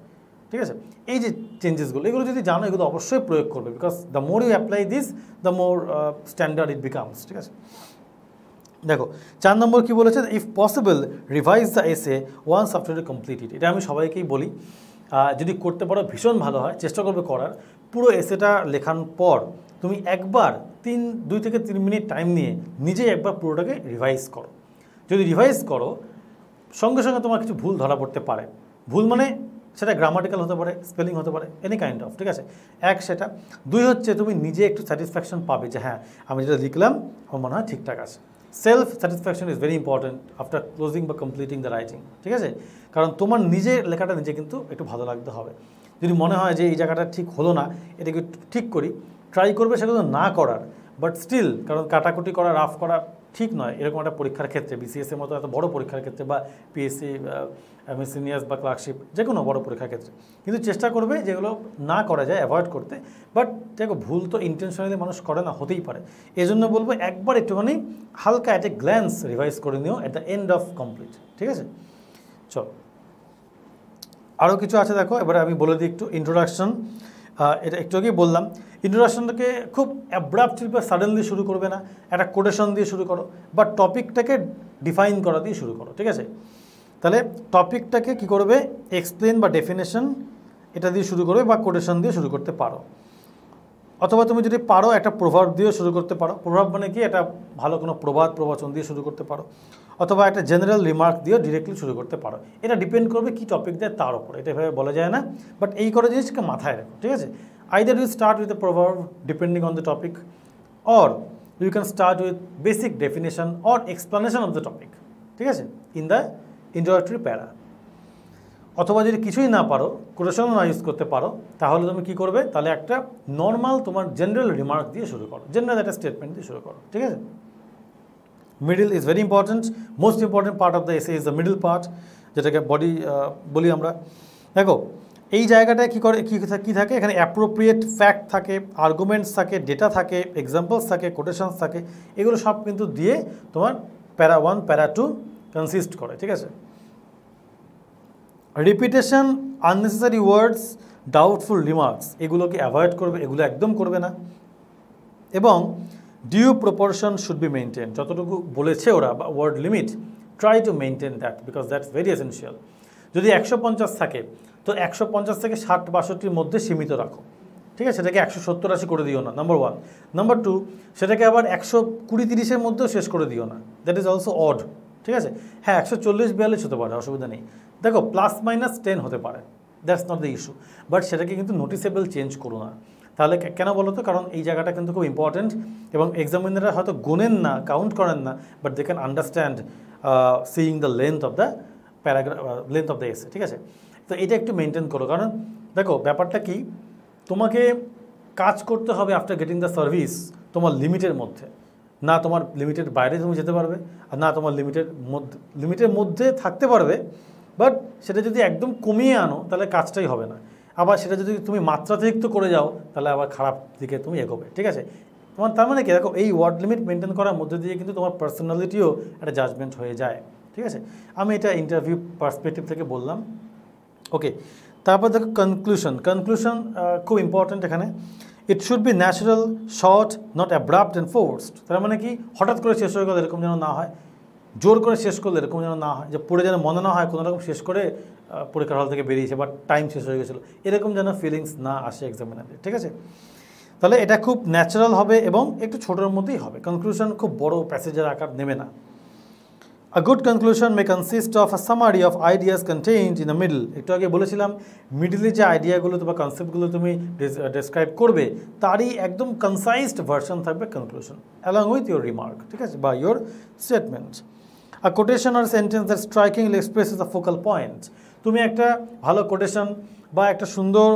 Speaker 1: ঠিক আছে। এই যে চেঞ্জেসগুলো, এগুলো যদি জানো, এগুলো অবশ্যই প্রয়োগ করবে, because the more you apply this the more standard it becomes, ঠিক আছে। দেখো 4 নম্বর কী বলেছে, if possible revise the essay once after you complete it. এটা আমি সবাইকেই বলি, যদি করতে পারো ভীষণ ভালো হয়, চেষ্টা করবে করার। পুরো এসেটা লেখার পর তুমি একবার 2 থেকে 3 মিনিট টাইম নিয়ে নিজেই একবার পুরোটাকে রিভাইজ করো। যদি রিভাইজ করো, সঙ্গে সঙ্গে তোমার কিছু ভুল ধরা পড়তে পারে। ভুল মানে সেটা গ্রামাটিক্যাল হতে পারে, স্পেলিং হতে পারে, এনি কাইন্ড অফ, ঠিক আছে। এক সেটা, 2 হচ্ছে তুমি নিজে একটু স্যাটিসফ্যাকশন পাবে যে হ্যাঁ আমি যেটা লিখলাম আমার মনে হয় ঠিকঠাক আছে। Self satisfaction is very important after closing বা কমপ্লিটিং দ্য রাইটিং, ঠিক আছে। কারণ তোমার নিজের লেখাটা নিজে কিন্তু একটু ভালো লাগতে হবে। যদি মনে হয় যে এই জায়গাটা ঠিক হলো না, এটাকে ঠিক করি, ট্রাই করবে সেগুলো না করার, বাট স্টিল, কারণ কাটাকুটি করা, রাফ করা ঠিক নয় এরকম একটা পরীক্ষার ক্ষেত্রে, বিসিএসের মতো এত বড় পরীক্ষার ক্ষেত্রে, বা পিএসসি, সিনিয়র্স বা ক্লার্কশিপ, যে কোনো বড় পরীক্ষার ক্ষেত্রে। কিন্তু চেষ্টা করবে যেগুলো না করা যায় অ্যাভয়েড করতে। বাট দেখো, ভুল তো ইন্টেনশনালি মানুষ করে না, হতেই পারে। এই জন্য বলবো একবার একটুখানি হালকা অ্যাট এ গ্ল্যান্স রিভাইজ করে নিও at the end of complete, ঠিক আছে। চল, আরও কিছু আছে দেখো, এবারে আমি বলে দিই একটু ইন্ট্রোডাকশন। এটা একটু আগেই বললাম, ইন্ট্রোডাকশনটাকে খুব অ্যাব্রাপ্টলি বা সাডেনলি শুরু করবে না, একটা কোটেশন দিয়ে শুরু করো, বা টপিকটাকে ডিফাইন করা দিয়ে শুরু করো, ঠিক আছে। তাহলে টপিকটাকে কি করবে, এক্সপ্লেন বা ডেফিনেশন এটা দিয়ে শুরু করবে, বা কোটেশন দিয়ে শুরু করতে পারো। অথবা তুমি যদি পারো একটা প্রভাব দিয়েও শুরু করতে পারো। প্রভাব মানে কি, একটা ভালো কোনো প্রবাদ প্রবচন দিয়ে শুরু করতে পারো, অথবা একটা জেনারেল রিমার্ক দিয়েও ডিরেক্টলি শুরু করতে পারো। এটা ডিপেন্ড করবে কী টপিক দেয় তার উপরে, এটা এভাবে বলা যায় না, বাট এই করে জিনিসকে মাথায় রাখো, ঠিক আছে। Either you start with a প্রভাব depending on the topic, or you can start with basic definition or explanation of the topic, ঠিক আছে, ইন দ্য ইন্ট্রোডাক্টরি প্যারা। অথবা যদি কিছুই না পারো, কোটেশনও না ইউজ করতে পারো, তাহলে তুমি কী করবে, তাহলে একটা নর্মাল তোমার জেনারেল রিমার্ক দিয়ে শুরু করো, জেনারেল একটা স্টেটমেন্ট দিয়ে শুরু করো, ঠিক আছে। Middle is very important, most important part of the এসে ইজ দ্য মিডল পার্ট, যেটাকে বডি বলি আমরা। দেখো এই জায়গাটায় কী করে, কী থাকে, এখানে অ্যাপ্রোপ্রিয়েট ফ্যাক্ট থাকে, আর্গুমেন্টস থাকে, ডেটা থাকে, এক্সাম্পলস থাকে, কোটেশনস থাকে, এগুলো সব কিন্তু দিয়ে তোমার প্যারা 1 প্যারা 2 কনসিস্ট করে, ঠিক আছে। Repetition, unnecessary words, doubtful remarks, এগুলোকে অ্যাভয়েড করবে, এগুলো একদম করবে না। এবং due proportion should be maintain, যতটুকু বলেছে ওরা বা word limit, try to maintain that, because that's very essential. যদি 150 থাকে তো 150 থেকে 60-62-র মধ্যে সীমিত রাখো, ঠিক আছে, সেটাকে 170-80 করে দিও না, নাম্বার 1। নাম্বার 2, সেটাকে আবার 120-30-এর মধ্যেও শেষ করে দিও না, দ্যাট ইজ অলসো অড, ঠিক আছে। হ্যাঁ 140-42 হতে পারে, অসুবিধা নেই। দেখো +-10 হতে পারে, that's not the issue, but সেটাকে কিন্তু নোটিসেবল চেঞ্জ করো না। তাহলে কেন বলো তো, কারণ এই জায়গাটা কিন্তু খুব ইম্পর্টেন্ট, এবং এক্সামিনাররা হয়তো গোনেন না, কাউন্ট করেন না, but they can understand seeing the length of the paragraph, length of the essay, ঠিক আছে। তো এটা একটু মেনটেন করো, কারণ দেখো ব্যাপারটা কি, তোমাকে কাজ করতে হবে আফটার গেটিং দ্য সার্ভিস তোমার লিমিটের মধ্যে, না তোমার লিমিটের বাইরে তুমি যেতে পারবে, আর না তোমার লিমিটের মধ্যে থাকতে পারবে, বাট সেটা যদি একদম কমিয়ে আনো তাহলে কাজটাই হবে না, আবার সেটা যদি তুমি মাত্রাতিরিক্ত করে যাও তাহলে আবার খারাপ দিকে তুমি এগোবে, ঠিক আছে। তোমার তার মানে কি দেখো, এই ওয়ার্ড লিমিট মেনটেন করার মধ্যে দিয়ে কিন্তু তোমার পার্সোনালিটিও একটা জাজমেন্ট হয়ে যায়, ঠিক আছে। আমি এটা ইন্টারভিউ পার্সপেক্টিভ থেকে বললাম, ওকে। তারপর দেখো কনক্লুশন খুব ইম্পর্ট্যান্ট এখানে। It should be natural, short, not abrupt and forced. তার মানে কি হঠাৎ করে শেষ হয়ে গেল এরকম যেন না হয়, জোর করে শেষ করলে এরকম যেন না হয়, যে পড়ে যেন মনে না হয় কোনো রকম শেষ করে পরীক্ষার হল থেকে বেরিয়েছে বা টাইম শেষ হয়ে গেছিলো, এরকম যেন ফিলিংস না আসে এক্সামিনারে, ঠিক আছে। তাহলে এটা খুব ন্যাচারাল হবে এবং একটু ছোটোর মধ্যেই হবে। কনক্লুশন খুব বড় প্যাসেজের আকার নেবে না। A good conclusion may consist of a summary of ideas contained in the middle. একটু আগে বলেছিলাম মিডলে যে আইডিয়াগুলো বা কনসেপ্টগুলো তুমি ডেসক্রাইব করবে তারই একদম কনসাইজড ভার্সন থাকবে conclusion, along with your remark, ঠিক আছে, বা your statement. A quotation or sentence that strikingly expresses the focal point. তুমি একটা ভালো কোটেশন বা একটা সুন্দর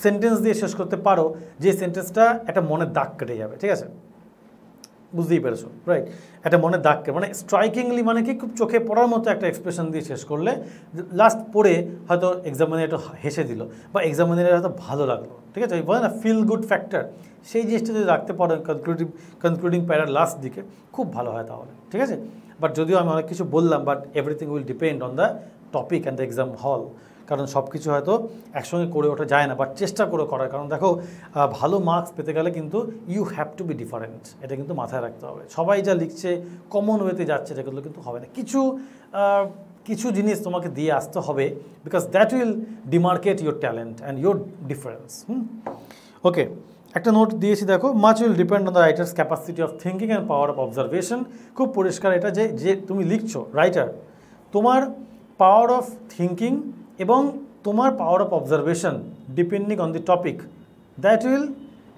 Speaker 1: সেন্টেন্স দিয়ে শেষ করতে পারো যে সেন্টেন্সটা একটা মনে দাগ কেটে যাবে, ঠিক আছে, বুঝতেই পেরেছো, রাইট। একটা মনে দাগ কেটে মানে স্ট্রাইকিংলি মানে কি খুব চোখে পড়ার মতো একটা এক্সপ্রেশন দিয়ে শেষ করলে লাস্ট পড়ে হয়তো এক্সামিনার একটু হেসে দিল বা এক্সামিনারের হয়তো ভালো লাগলো, ঠিক আছে, বলে না ফিল গুড ফ্যাক্টর, সেই জিনিসটা যদি রাখতে পারো কনক্লুডিং প্যারার লাস্ট দিকে খুব ভালো হয় তাহলে, ঠিক আছে। বাট যদিও আমি অনেক কিছু বললাম, but everything will depend on the topic and the exam হল, কারণ সব কিছু হয়তো একসঙ্গে করে ওঠা যায় না, বাট চেষ্টা করে করার, কারণ দেখো ভালো মার্কস পেতে গেলে কিন্তু you have to be different, এটা কিন্তু মাথায় রাখতে হবে। সবাই যা লিখছে কমন ওয়েতে যাচ্ছে সেগুলো কিন্তু হবে না, কিছু জিনিস তোমাকে দিয়ে আসতে হবে, because that will demarcate your talent and your difference. Okay, একটা নোট দিয়েছি দেখো, much will depend on the writer's capacity of thinking and power of observation. খুব পরিষ্কার এটা যে তুমি লিখছো রাইটার, তোমার পাওয়ার অফ থিঙ্কিং এবং তোমার power of observation depending on the topic, that will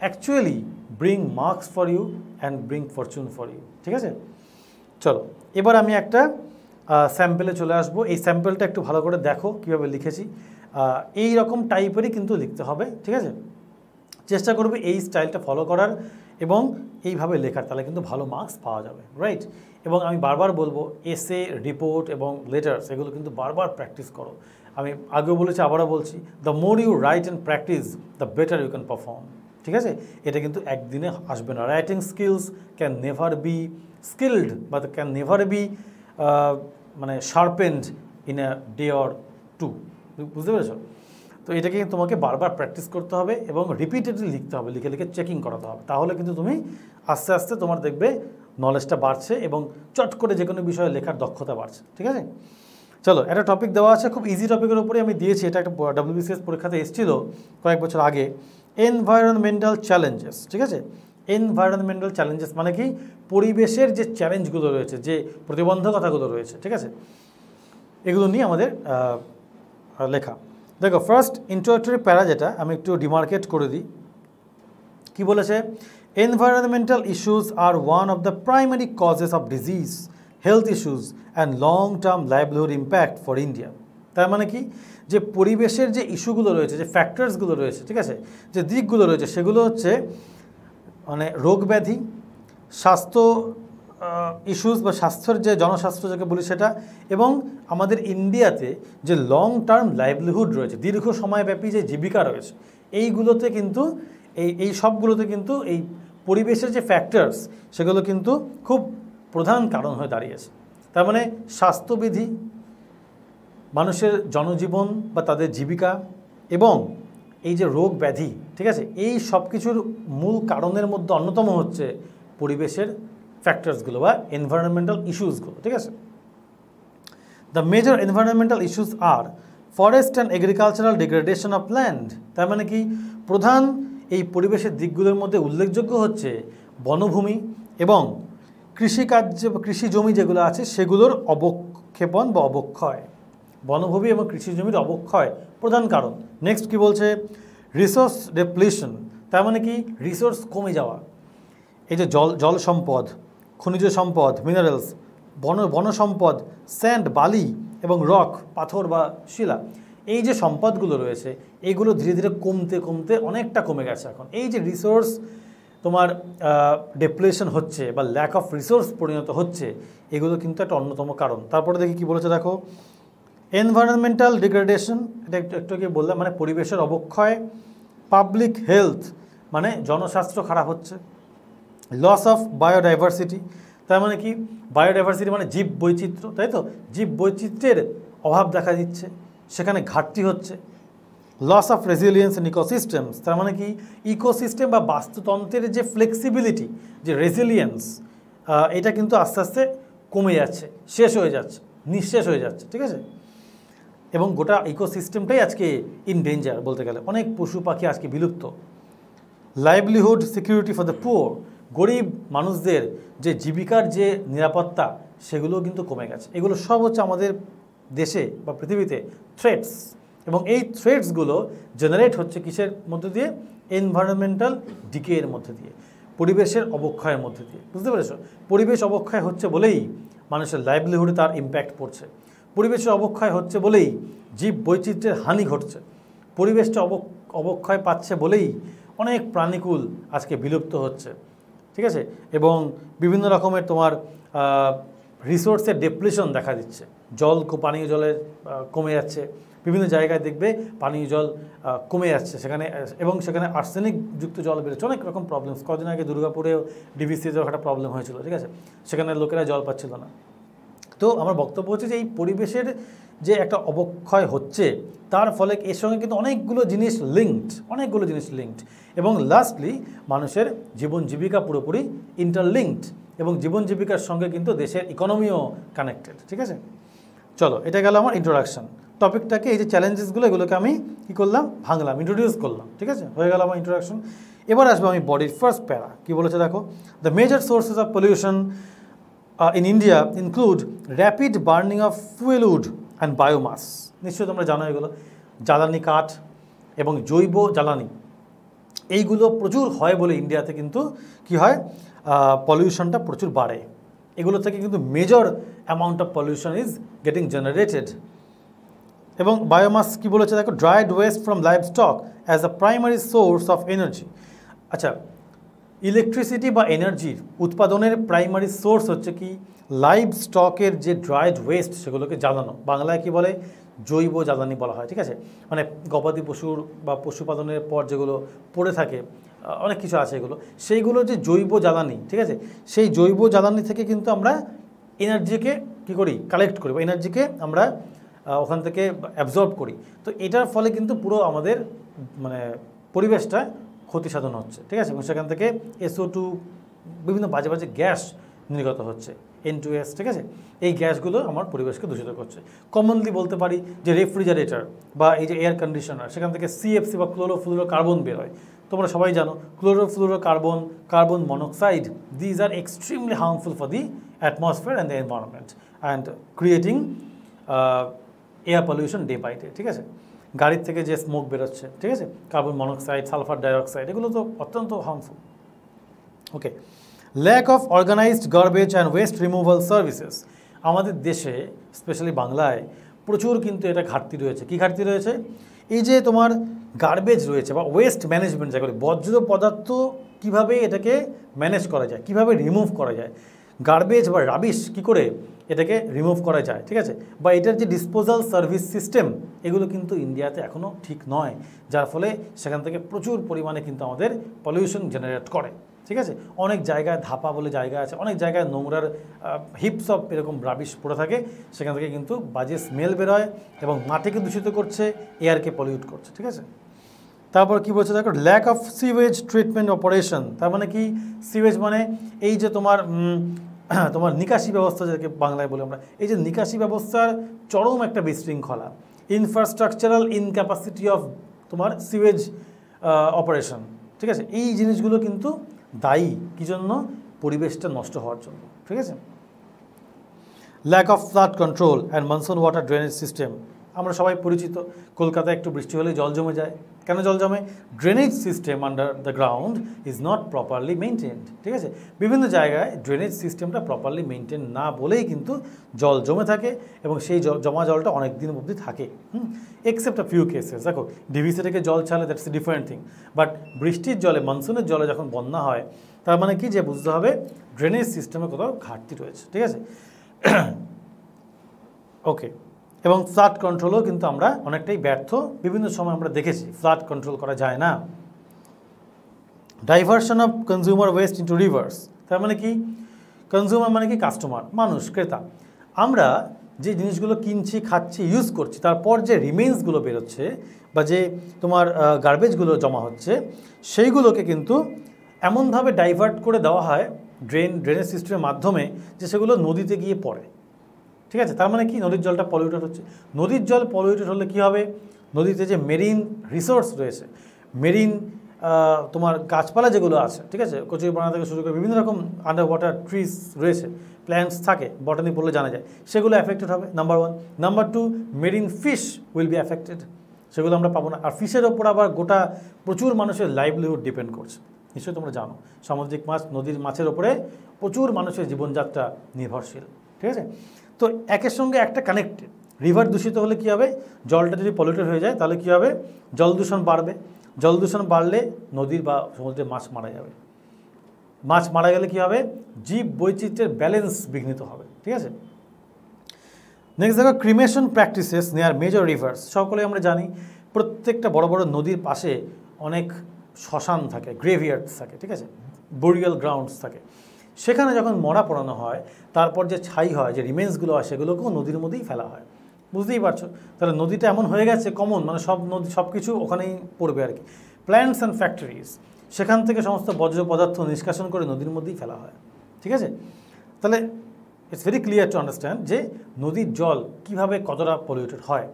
Speaker 1: actually bring marks for you and bring fortune for you, ঠিক আছে। চলো এবার আমি একটা স্যাম্পেলে চলে আসবো। এই স্যাম্পেলটা একটু ভালো করে দেখো কীভাবে লিখেছি, এই রকম টাইপেরই কিন্তু লিখতে হবে, ঠিক আছে। চেষ্টা করবে এই স্টাইলটা ফলো করার এবং এইভাবে লেখার, তাহলে কিন্তু ভালো মার্কস পাওয়া যাবে, রাইট। এবং আমি বারবার বলবো এসে, রিপোর্ট এবং লেটার্স এগুলো কিন্তু বারবার প্র্যাকটিস করো। আমি আগেও বলেছি, আবারও বলছি, the more you write and practice the better you can perform, ঠিক আছে। এটা কিন্তু একদিনে আসবে না। Writing skills can never be skilled বা ক্যান নেভার বি মানে sharpened in a day or two, বুঝতে পেরেছো? তো এটাকে তোমাকে বারবার প্র্যাকটিস করতে হবে এবং রিপিটেডলি লিখতে হবে, লিখে লিখে চেকিং করাতে হবে, তাহলে কিন্তু তুমি আস্তে আস্তে তোমার দেখবে নলেজটা বাড়ছে এবং চট করে যে কোনো বিষয়ে লেখার দক্ষতা বাড়ছে, ঠিক আছে। চলো একটা টপিক দেওয়া আছে, খুব ইজি টপিকের উপরে আমি দিয়েছি, এটা একটা WBCS পরীক্ষাতে এসেছিল কয়েক বছর আগে, এনভায়রনমেন্টাল চ্যালেঞ্জেস, ঠিক আছে। এনভায়রনমেন্টাল চ্যালেঞ্জেস মানে কি, পরিবেশের যে চ্যালেঞ্জগুলো রয়েছে, যে প্রতিবন্ধকতাগুলো রয়েছে, ঠিক আছে, এগুলো নিয়ে আমাদের লেখা। দেখো ফার্স্ট ইন্ট্রোডাক্টরি প্যারা যেটা আমি একটু ডিমার্কেট করে দিই, কি বলেছে, environmental issues are one of the primary causes of disease, health issues and long term livelihood impact for India. তার মানে কি, যে পরিবেশের যে ইস্যুগুলো রয়েছে, যে ফ্যাক্টরসগুলো রয়েছে, ঠিক আছে, যে দিকগুলো রয়েছে, সেগুলো হচ্ছে মানে রোগ ব্যাধি, স্বাস্থ্য ইস্যুস বা স্বাস্থ্যের যে জনস্বাস্থ্য যাকে বলি সেটা, এবং আমাদের ইন্ডিয়াতে যে লং টার্ম লাইভলিহুড রয়েছে, দীর্ঘ সময়ব্যাপী যে জীবিকা রয়েছে, এইগুলোতে কিন্তু এই সবগুলোতে কিন্তু এই পরিবেশের যে ফ্যাক্টরস সেগুলো কিন্তু খুব প্রধান কারণ হয়ে দাঁড়িয়েছে। তার মানে স্বাস্থ্যবিধি, মানুষের জনজীবন বা তাদের জীবিকা এবং এই যে রোগ ব্যাধি, ঠিক আছে, এই সব কিছুর মূল কারণের মধ্যে অন্যতম হচ্ছে পরিবেশের ফ্যাক্টরসগুলো বা এনভায়রনমেন্টাল ইস্যুসগুলো, ঠিক আছে। The major environmental issues are forest and agricultural degradation of land. তার মানে কি, প্রধান এই পরিবেশের দিকগুলোর মধ্যে উল্লেখযোগ্য হচ্ছে বনভূমি এবং কৃষিকার্য বা কৃষি জমি যেগুলো আছে সেগুলোর অবক্ষেপণ বা অবক্ষয়, বনভূমি এবং কৃষি জমির অবক্ষয় প্রধান কারণ। নেক্সট কি বলছে, রিসোর্স ডেপ্লিশন। তার মানে কি, রিসোর্স কমে যাওয়া, এই যে জল সম্পদ, খনিজ সম্পদ, মিনারেলস, বন সম্পদ, স্যান্ড, বালি এবং রক, পাথর বা শিলা, এই যে সম্পদগুলো রয়েছে এইগুলো ধীরে ধীরে কমতে কমতে অনেকটা কমে গেছে এখন। এই যে রিসোর্স তোমার ডেপ্লেশন হচ্ছে বা ল্যাক অফ রিসোর্স পরিণত হচ্ছে, এগুলো কিন্তু একটা অন্যতম কারণ। তারপরে দেখি কি বলেছে, দেখো এনভায়রনমেন্টাল ডিগ্রেডেশন, এটা একটু আগে বললাম, মানে পরিবেশের অবক্ষয়। পাবলিক হেলথ, মানে জনস্বাস্থ্য খারাপ হচ্ছে। লস অফ বায়োডাইভার্সিটি, তার মানে কি, বায়োডাইভার্সিটি মানে জীব বৈচিত্র্য, তাই তো, জীব বৈচিত্র্যের অভাব দেখা দিচ্ছে, সেখানে ঘাটতি হচ্ছে। Loss of resilience in ecosystems, তার মানে কি, ইকোসিস্টেম বা বাস্তুতন্ত্রের যে ফ্লেক্সিবিলিটি, যে রেজিলিয়েন্স, এটা কিন্তু আস্তে আস্তে কমে যাচ্ছে, শেষ হয়ে যাচ্ছে, নিঃশেষ হয়ে যাচ্ছে, ঠিক আছে। এবং গোটা ইকোসিস্টেমটাই আজকে ইন ডেঞ্জার বলতে গেলে, অনেক পশু পাখি আজকে বিলুপ্ত। Livelihood security for the poor, গরিব মানুষদের যে জীবিকার যে নিরাপত্তা, সেগুলোও কিন্তু কমে গেছে। এগুলো সব হচ্ছে আমাদের দেশে বা পৃথিবীতে থ্রেটস, এবং এই থ্রেটসগুলো জেনারেট হচ্ছে কিসের মধ্যে দিয়ে? এনভায়রনমেন্টাল ডিকের মধ্যে দিয়ে, পরিবেশের অবক্ষয়ের মধ্যে দিয়ে। বুঝতে পেরেছ? পরিবেশ অবক্ষয় হচ্ছে বলেই মানুষের লাইভলিহুডে তার ইম্প্যাক্ট পড়ছে, পরিবেশের অবক্ষয় হচ্ছে বলেই জীব বৈচিত্র্যের হানি ঘটছে, পরিবেশটা অবক্ষয় পাচ্ছে বলেই অনেক প্রাণীকুল আজকে বিলুপ্ত হচ্ছে, ঠিক আছে। এবং বিভিন্ন রকমের তোমার রিসোর্সের ডেপ্লিশন দেখা দিচ্ছে, পানীয় জলের কমে যাচ্ছে, বিভিন্ন জায়গায় দেখবে পানীয় জল কমে যাচ্ছে সেখানে, এবং সেখানে আর্সেনিক যুক্ত জল বেরোচ্ছে, অনেক রকম প্রবলেমস। কদিন আগে দুর্গাপুরেও ডিভিসিতে একটা প্রবলেম হয়েছিল, ঠিক আছে, সেখানে লোকেরা জল পাচ্ছিল না। তো আমার বক্তব্য হচ্ছে যে এই পরিবেশের যে একটা অবক্ষয় হচ্ছে, তার ফলে এর সঙ্গে কিন্তু অনেকগুলো জিনিস লিঙ্কড, এবং লাস্টলি মানুষের জীবন জীবিকা পুরোপুরি ইন্টারলিঙ্কড, এবং জীবন জীবিকার সঙ্গে কিন্তু দেশের ইকোনমিও কানেক্টেড, ঠিক আছে। চলো, এটা গেল আমার ইন্ট্রোডাকশন। টপিকটাকে, এই যে চ্যালেঞ্জেসগুলো, এগুলোকে আমি কী করলাম? ভাঙলাম, ইন্ট্রোডিউস করলাম, ঠিক আছে, হয়ে গেল আমার ইন্ট্রোডাকশন। এবার আসবো আমি বডির ফার্স্ট প্যারা। কী বলেছে দেখো? The major sources of pollution in India include rapid burning of fuel wood and biomass. নিশ্চয়ই তোমরা জানো এগুলো, জ্বালানি কাঠ এবং জৈব জ্বালানি, এইগুলো প্রচুর হয় বলে ইন্ডিয়াতে কিন্তু কি হয়, পলিউশনটা প্রচুর বাড়ে। এগুলো থেকে কিন্তু major amount of pollution is getting generated. এবং বায়োমাস কী বলেছে দেখো? Dried West from live stock as a primary source of energy. আচ্ছা, ইলেকট্রিসিটি বা এনার্জির উৎপাদনের প্রাইমারি সোর্স হচ্ছে কি? লাইভ স্টকের যে ড্রাইড ওয়েস্ট, সেগুলোকে জ্বালানো, বাংলায় কি বলে? জৈব জ্বালানি বলা হয়, ঠিক আছে। মানে গবাদি পশুর বা পশুপালনের পর যেগুলো পড়ে থাকে, অনেক কিছু আছে এগুলো, সেইগুলো যে জৈব জ্বালানি, ঠিক আছে, সেই জৈব জ্বালানি থেকে কিন্তু আমরা এনার্জিকে কী করি? কালেক্ট করি, বা এনার্জিকে আমরা ওখান থেকে অ্যাবজর্ব করি। তো এটার ফলে কিন্তু পুরো আমাদের মানে পরিবেশটা ক্ষতি সাধন হচ্ছে, ঠিক আছে। এবং সেখান থেকে SO2, বিভিন্ন বাজে বাজে গ্যাস নির্গত হচ্ছে, N2S, ঠিক আছে। এই গ্যাসগুলো আমার পরিবেশকে দূষিত করছে। কমনলি বলতে পারি যে রেফ্রিজারেটর বা এই যে এয়ার কন্ডিশনার, সেখান থেকে CFC বা ক্লোরোফ্লুরোকার্বন বের হয়, তোমরা সবাই জানো। Chlorofluorocarbon, carbon monoxide, these are extremely harmful for the atmosphere and the environment and creating air pollution day by day, ঠিক আছে। গাড়ির থেকে যে স্মোক বেরোচ্ছে, ঠিক আছে, কার্বন মনোক্সাইড, সালফার ডাইঅক্সাইড, এগুলো তো অত্যন্ত harmful. Okay, lack of organised garbage and waste removal services. আমাদের দেশে, স্পেশালি বাংলায়, প্রচুর কিন্তু এটা ঘাটতি রয়েছে। কি ঘাটতি রয়েছে? এই যে তোমার গার্বেজ রয়েছে বা ওয়েস্ট ম্যানেজমেন্ট, যেগুলো বর্জ্য পদার্থ, কিভাবে এটাকে ম্যানেজ করা যায়, কিভাবে রিমুভ করা যায়, গার্বেজ বা রাবিশ কী করে এটাকে রিমুভ করা যায়, ঠিক আছে, বা এটার যে ডিসপোজাল সার্ভিস সিস্টেম, এগুলো কিন্তু ইন্ডিয়াতে এখনও ঠিক নয়, যার ফলে সেখান থেকে প্রচুর পরিমাণে কিন্তু আমাদের পলিউশন জেনারেট করে, ঠিক আছে। অনেক জায়গায় ধাপা বলে জায়গা আছে, অনেক জায়গায় নোংরার হিপস অফ এরকম রাবিশ পড়ে থাকে, সেখান থেকে কিন্তু বাজে স্মেল বেরোয় এবং মাটিকে দূষিত করছে, এয়ারকে পলিউট করছে, ঠিক আছে। তারপর কী বলছে দেখো? Lack of sewage treatment operation. তার মানে কি? সিওয়েজ মানে এই যে তোমার নিকাশি ব্যবস্থা, যাকে বাংলায় বলি আমরা, এই যে নিকাশি ব্যবস্থার চরম একটা বিশৃঙ্খলা, ইনফ্রাস্ট্রাকচারাল ইনক্যাপাসিটি অফ তোমার সিওয়েজ অপারেশন, ঠিক আছে। এই জিনিসগুলো কিন্তু দায়ী কী জন্য? পরিবেশটা নষ্ট হওয়ার জন্য, ঠিক আছে। Lack of flood control and monsoon water drainage system. আমরা সবাই পরিচিত, কলকাতায় একটু বৃষ্টি হলে জল জমে যায়। কেন জল জমে? Drainage system under the ground is not properly maintained, ঠিক আছে। বিভিন্ন জায়গায় ড্রেনেজ সিস্টেমটা প্রপারলি মেনটেন না বলেই কিন্তু জল জমে থাকে, এবং সেই জমা জলটা অনেক দিন অবধি থাকে, এক্সেপ্ট আ ফিউ কেসেস। দেখো, ডিভিসি থেকে জল ছাড়লে that's a different thing, but বৃষ্টির জলে, মনসুনের জলে যখন বন্যা হয়, তার মানে কি? যে বুঝতে হবে ড্রেনেজ সিস্টেমে কোথাও ঘাটতি রয়েছে, ঠিক আছে। ওকে, এবং ফ্লাড কন্ট্রোলও কিন্তু আমরা অনেকটাই ব্যর্থ, বিভিন্ন সময় আমরা দেখেছি ফ্লাড কন্ট্রোল করা যায় না। Diversion of consumer waste into rivers, তার মানে কি, কনজিউমার মানে কি কাস্টমার, মানুষ, ক্রেতা। আমরা যে জিনিসগুলো কিনছি, খাচ্ছি, ইউজ করছি, তারপর যে রিমেইন্সগুলো বেরোচ্ছে বা যে তোমার গার্বেজগুলো জমা হচ্ছে, সেইগুলোকে কিন্তু এমনভাবে ডাইভার্ট করে দেওয়া হয় ড্রেনেজ সিস্টেমের মাধ্যমে যে সেগুলো নদীতে গিয়ে পড়ে। ঠিক আছে, তার মানে কি, নদীর জলটা পলিউটেড হচ্ছে। নদীর জল পলিউটেড হলে কী হবে, নদীতে যে মেরিন রিসোর্স রয়েছে, মেরিন তোমার গাছপালা যেগুলো আছে, ঠিক আছে, কচুরিপানা থেকে শুরু করে বিভিন্ন রকম আন্ডার ওয়াটার ট্রিজ রয়েছে, প্ল্যান্টস থাকে, বটানি পড়লে জানা যায়, সেগুলো অ্যাফেক্টেড হবে, number 1। Number 2, marine fish will be affected, সেগুলো আমরা পাবো না। আর ফিশের ওপর আবার গোটা প্রচুর মানুষের লাইভলিহুড ডিপেন্ড করছে, নিশ্চয়ই তোমরা জানো, সামুদ্রিক মাছ, নদীর মাছের ওপরে প্রচুর মানুষের জীবনযাত্রা নির্ভরশীল। ঠিক আছে, তো একের সঙ্গে একটা কানেক্টেড। রিভার দূষিত হলে কী হবে, জলটা যদি পলিউটেড হয়ে যায় তাহলে কী হবে, জল দূষণ বাড়বে, জল দূষণ বাড়লে নদীর বা সমুদ্রের মাছ মারা যাবে, মাছ মারা গেলে কী হবে, জীব বৈচিত্র্যের ব্যালেন্স বিঘ্নিত হবে। ঠিক আছে, নেক্সট দেখো, cremation practices near major rivers. সকলে আমরা জানি প্রত্যেকটা বড় বড় নদীর পাশে অনেক শ্মশান থাকে, গ্রেভিয়ার্ডস থাকে, ঠিক আছে, বুরিয়াল গ্রাউন্ডস থাকে। সেখানে যখন মরা পোড়ানো হয়, তারপর যে ছাই হয়, যে রিমেন্সগুলো হয়, সেগুলোকেও নদীর মধ্যেই ফেলা হয়। বুঝতেই পারছো, তাহলে নদীটা এমন হয়ে গেছে কমন, মানে সব নদী সব কিছু ওখানেই পড়বে আর কি। প্ল্যান্টস অ্যান্ড ফ্যাক্টরিজ, সেখান থেকে সমস্ত বর্জ্য পদার্থ নিষ্কাশন করে নদীর মধ্যেই ফেলা হয়। ঠিক আছে, তাহলে it's very clear to understand যে নদীর জল কীভাবে কতটা পলিউটেড হয়।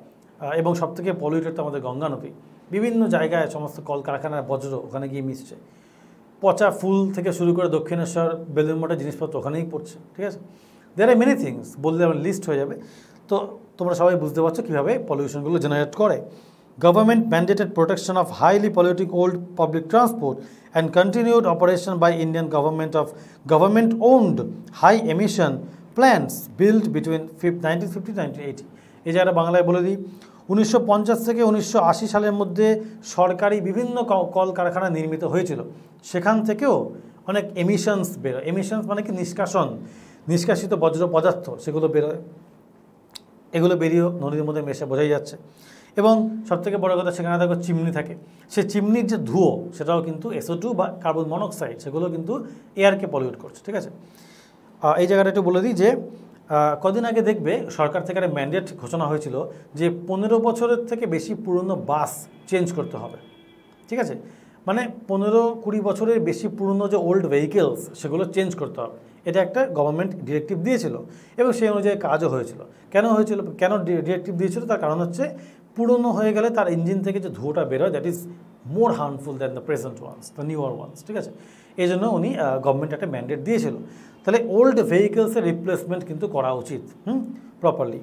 Speaker 1: এবং সবথেকে পলিউটেড তো আমাদের গঙ্গা নদী, বিভিন্ন জায়গায় সমস্ত কলকারখানার বজ্র ওখানে গিয়ে মিশছে, পচা ফুল থেকে শুরু করে দক্ষিণেশ্বর, বেলুড় মঠের জিনিসপত্র ওখানেই পড়ছে। ঠিক আছে, দেয়ার আর মেনি থিংস, বললে আমার লিস্ট হয়ে যাবে। তো তোমরা সবাই বুঝতে পারছো কীভাবে পলিউশনগুলো জেনারেট করে। Government mandated protection of highly polluting old public transport and continued operation by Indian government of government owned high emission plants build between 1950-1980। এই জায়গাটা বাংলায় বলে দিই, 1950 থেকে 1980 সালের মধ্যে সরকারি বিভিন্ন কলকারখানা নির্মিত হয়েছিল, সেখান থেকেও অনেক এমিশনস বেরোয়। এমিশনস মানে কি, নিষ্কাশন, নিষ্কাশিত বজ্র পদার্থ সেগুলো বেরোয়, এগুলো বেরিয়েও নদীর মধ্যে মেশে, বোঝাই যাচ্ছে। এবং সবথেকে বড় কথা, সেখানে দেখো চিমনি থাকে, সেই চিমনির যে ধুয়ো সেটাও কিন্তু SO2 বা কার্বন মনোক্সাইড, সেগুলো কিন্তু এয়ারকে পলিউট করছে। ঠিক আছে, এই জায়গাটা একটু বলে দিই যে কদিন আগে দেখবে সরকার থেকে একটা ম্যান্ডেট ঘোষণা হয়েছিল যে 15 বছরের থেকে বেশি পুরনো বাস চেঞ্জ করতে হবে। ঠিক আছে, মানে 15-20 বছরের বেশি পুরনো যে ওল্ড ভেহিকেলস সেগুলো চেঞ্জ করতে হবে, এটা একটা গভর্নমেন্ট ডিরেক্টিভ দিয়েছিল এবং সেই অনুযায়ী কাজও হয়েছিল। কেন হয়েছিল, কেন ডিরেক্টিভ দিয়েছিল, তার কারণ হচ্ছে পুরনো হয়ে গেলে তার ইঞ্জিন থেকে যে ধোঁয়াটা বেরোয়, that is more harmful than the present ones, the newer ones. ঠিক আছে, এই জন্য উনি গভর্নমেন্ট একটা ম্যান্ডেট দিয়েছিল। তাহলে ওল্ড ভেহিকেলসের রিপ্লেসমেন্ট কিন্তু করা উচিত প্রপারলি,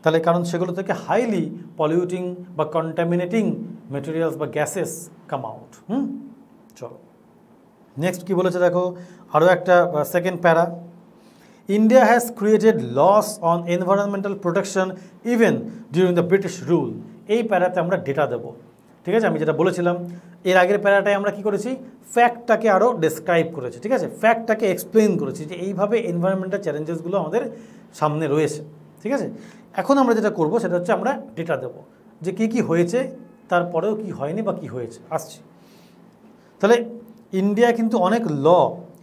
Speaker 1: তাহলে কারণ সেগুলো থেকে হাইলি পলিউটিং বা কন্টামিনেটিং মেটেরিয়ালস বা গ্যাসেস কাম আউট। চলো নেক্সট কী বলেছে দেখো, আরও একটা second para, India has created laws on environmental protection even during the British rule. এই প্যারাতে আমরা ডেটা দেবো। ঠিক আছে, আমি যেটা বলেছিলাম এর আগের প্যারাটায় আমরা কি করেছি, ফ্যাক্টটাকে আরও ডেসক্রাইব করেছি। ঠিক আছে, ফ্যাক্টটাকে এক্সপ্লেইন করেছি যে এইভাবে এনভায়রনমেন্টাল চ্যালেঞ্জেসগুলো আমাদের সামনে রয়েছে। ঠিক আছে, এখন আমরা যেটা করব সেটা হচ্ছে আমরা ডেটা দেবো যে কী কী হয়েছে, তারপরেও কি হয়নি বা কী হয়েছে, আসছি। তাহলে ইন্ডিয়া কিন্তু অনেক ল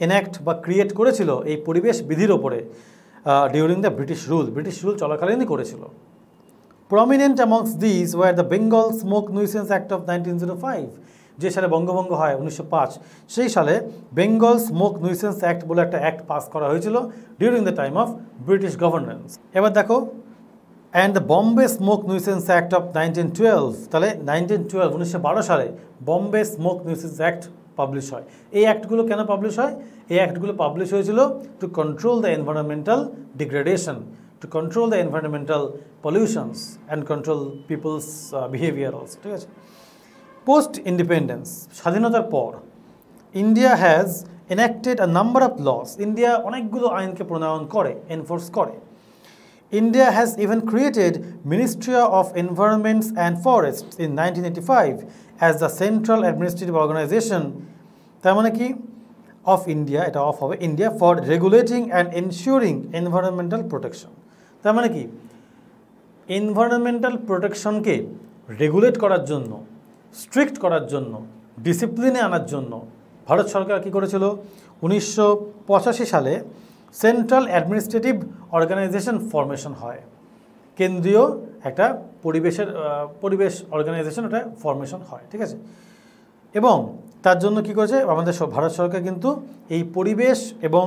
Speaker 1: এনঅ্যাক্ট বা ক্রিয়েট করেছিল এই পরিবেশ বিধির ওপরে ডিউরিং দ্য ব্রিটিশ রুল চলাকালীনই করেছিল। Prominent amongst these were the Bengal smoke nuisance act of 1905, যে সালে বঙ্গভঙ্গ হয় 1905, সেই সালে বেঙ্গল স্মোক নুইসেন্স অ্যাক্ট বলে একটা অ্যাক্ট পাস করা হয়েছিল during the time of British governance. এবার দেখো, and the Bombay smoke nuisance act of 1912, তাহলে 1912 সালে Bombay smoke nuisance act publish হয়। এই অ্যাক্টগুলো কেন পাবলিশ হয়, এই অ্যাক্টগুলো পাবলিশ হয়েছিল to control the environmental degradation, to control the environmental pollutions and control people's behavior also. ঠিক আছে, পোস্ট ইন্ডিপেন্ডেন্স, স্বাধীনতার পর India has enacted a number of laws, India অনেকগুলো আইনকে প্রণয়ন করে, এনফোর্স করে। India has even created Ministry of Environment and Forests in 1985 as the central administrative organization, তার মানে কি, of India, এটা অফ হবে, India for regulating and ensuring environmental protection। তার মানে কি, এনভায়রনমেন্টাল প্রোটেকশনকে রেগুলেট করার জন্য, স্ট্রিক্ট করার জন্য, ডিসিপ্লিনে আনার জন্য ভারত সরকার কী করেছিল? 1985 সালে সেন্ট্রাল অ্যাডমিনিস্ট্রেটিভ অর্গানাইজেশন ফরমেশন হয়, কেন্দ্রীয় একটা পরিবেশ অর্গানাইজেশন ওটা ফরমেশন হয়, ঠিক আছে। এবং তার জন্য কি করেছে আমাদের ভারত সরকার কিন্তু এই পরিবেশ এবং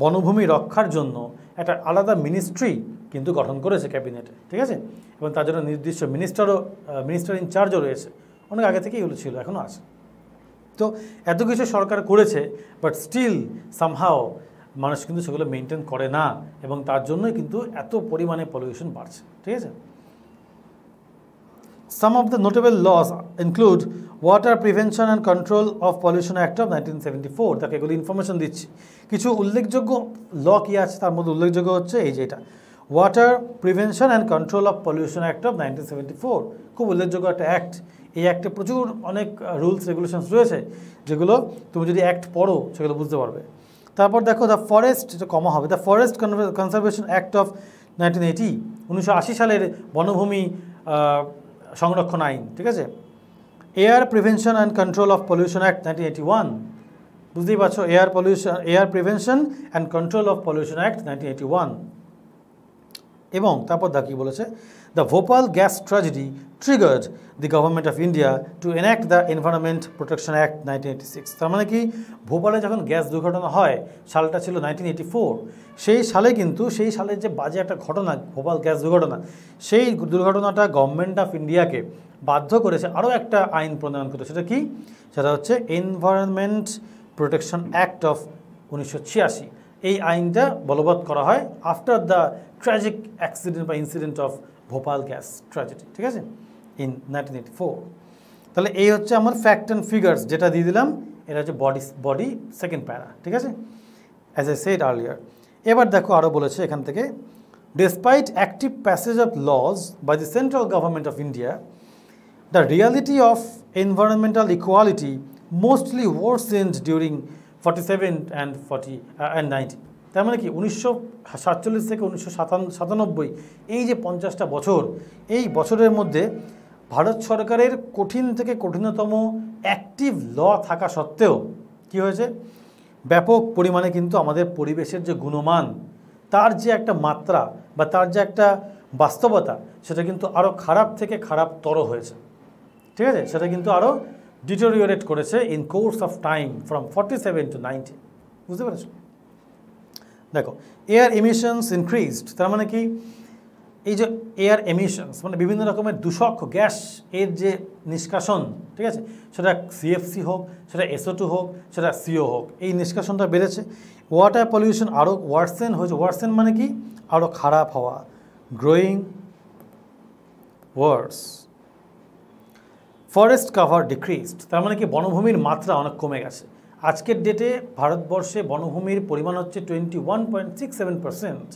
Speaker 1: বনভূমি রক্ষার জন্য একটা আলাদা মিনিস্ট্রি কিন্তু গঠন করেছে ক্যাবিনেটে, ঠিক আছে। এবং তার জন্য নির্দিষ্ট মিনিস্টার ইনচার্জও রয়েছে, অনেক আগে থেকেই এগুলো ছিল, এখনও আছে। তো এত কিছু সরকার করেছে, বাট স্টিল সামহাও মানুষ কিন্তু সেগুলো মেনটেন করে না, এবং তার জন্যই কিন্তু এত পরিমাণে পলিউশন বাড়ছে, ঠিক আছে। Some of the notable laws include Water Prevention and Control of Pollution Act of 1974. তাকে এগুলো ইনফরমেশন দিচ্ছি। কিছু উল্লেখযোগ্য ল কি আছে তার মধ্যে উল্লেখযোগ্য হচ্ছে এই যে এটা, water prevention and control of pollution act of 1974, খুব উল্লেখযোগ্য একটা অ্যাক্ট। এই অ্যাক্টে প্রচুর অনেক রুলস রেগুলেশনস রয়েছে, যেগুলো তুমি যদি অ্যাক্ট পড়ো সেগুলো বুঝতে পারবে। তারপর দেখো দ্য ফরেস্ট, এটা কমা হবে, the forest conservation act of 1980, 1980 সালের বনভূমি সংরক্ষণ আইন, ঠিক আছে। Air prevention and control of pollution act 1981, বুঝতেই পারছো, air prevention and control of pollution act 1981। এবং তারপর দা কী বলেছে, the Bhopal gas tragedy triggered the government of India to enact the environment protection act 1986। তার মানে কি, ভোপালে যখন গ্যাস দুর্ঘটনা হয়, সালটা ছিল 1984, সেই সালে কিন্তু সেই সালের যে বাজে একটা ঘটনা, ভোপাল গ্যাস দুর্ঘটনা, সেই দুর্ঘটনাটা গভর্নমেন্ট অফ ইন্ডিয়াকে বাধ্য করেছে আরও একটা আইন প্রণয়ন করতে। সেটা কি? সেটা হচ্ছে এনভায়রনমেন্ট প্রোটেকশন অ্যাক্ট অফ 1986। এই আইনটা বলবৎ করা হয় আফটার দ্য ট্র্যাজিক অ্যাক্সিডেন্ট বা incident of Bhopal gas tragedy, ঠিক আছে, ইন 1984। তাহলে এই হচ্ছে আমার ফ্যাক্ট অ্যান্ড ফিগার্স যেটা দিয়ে দিলাম, এটা হচ্ছে বডি সেকেন্ড প্যারা, ঠিক আছে, অ্যাজ আই সেড আর্লিয়ার। এবার দেখো আরও বলেছে এখান থেকে, despite active passage of laws by the central government of India, the reality of environmental equality mostly worsened during 47 and 90। তার মানে কি, 1947 থেকে 1997, এই যে 50টা বছর, এই বছরের মধ্যে ভারত সরকারের কঠিন থেকে কঠিনতম অ্যাক্টিভ ল থাকা সত্ত্বেও কি হয়েছে, ব্যাপক পরিমাণে কিন্তু আমাদের পরিবেশের যে গুণমান, তার যে একটা মাত্রা বা তার যে একটা বাস্তবতা, সেটা কিন্তু আরও খারাপ থেকে খারাপতর হয়েছে, ঠিক আছে। সেটা কিন্তু আরও ডিটোরিওরেট করেছে in course of time from 47 to 90, বুঝতে পেরেছো? দেখো, এয়ার এমিশনস ইনক্রিজড, তার মানে কি, এই যে এয়ার এমিশনস মানে বিভিন্ন রকমের দূষক গ্যাস এর যে নিষ্কাশন, ঠিক আছে, সেটা সিএফসি হোক, সেটা SO2 হোক, সেটা CO হোক, এই নিষ্কাশনটা বেড়েছে। ওয়াটার পলিউশন আরও ওয়ার্সেন হয়েছে, ওয়ার্সেন মানে কি, আরও খারাপ হওয়া, গ্রোয়িং ওয়ার্স। ফরেস্ট কাভার ডিক্রিজড, তার মানে কি, বনভূমির মাত্রা অনেক কমে গেছে। আজকের ডেটে ভারতবর্ষে বনভূমির পরিমাণ হচ্ছে 21.67%।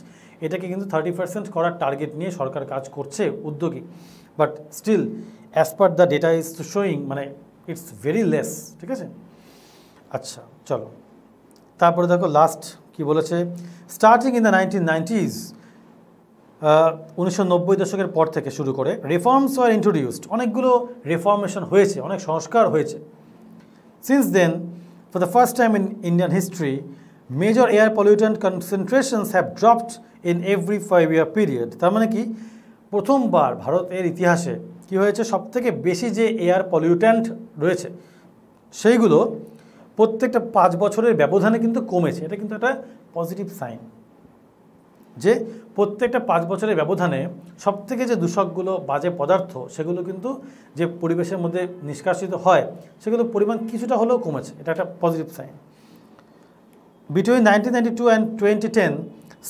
Speaker 1: এটাকে কিন্তু 30% করার টার্গেট নিয়ে সরকার কাজ করছে, উদ্যোগী, but still as per the data is showing, মানে ইটস ভেরি লেস, ঠিক আছে। আচ্ছা চলো, তারপরে দেখো লাস্ট কি বলেছে, স্টার্টিং ইন দ্য 1990s, 1990 দশকের পর থেকে শুরু করে রিফর্মস ওয়ার ইন্ট্রোডিউসড, অনেকগুলো রিফর্মেশন হয়েছে, অনেক সংস্কার হয়েছে। Since then, for the first time in Indian history, major air pollutant concentrations have dropped in every 5-year period. তার মানে কি, প্রথমবার ভারতের ইতিহাসে কি হয়েছে, সবথেকে বেশি যে এয়ার পলিউট্যান্ট রয়েছে সেইগুলো প্রত্যেকটা 5 বছরের ব্যবধানে কিন্তু কমেছে। এটা কিন্তু একটা পজিটিভ সাইন, যে প্রত্যেকটা 5 বছরের ব্যবধানে সবথেকে যে দূষকগুলো, বাজে পদার্থ, সেগুলো কিন্তু যে পরিবেশের মধ্যে নিষ্কাশিত হয়, সেগুলো পরিমাণ কিছুটা হলেও কমেছে। এটা একটা positive sign. Between 1992 and 2010,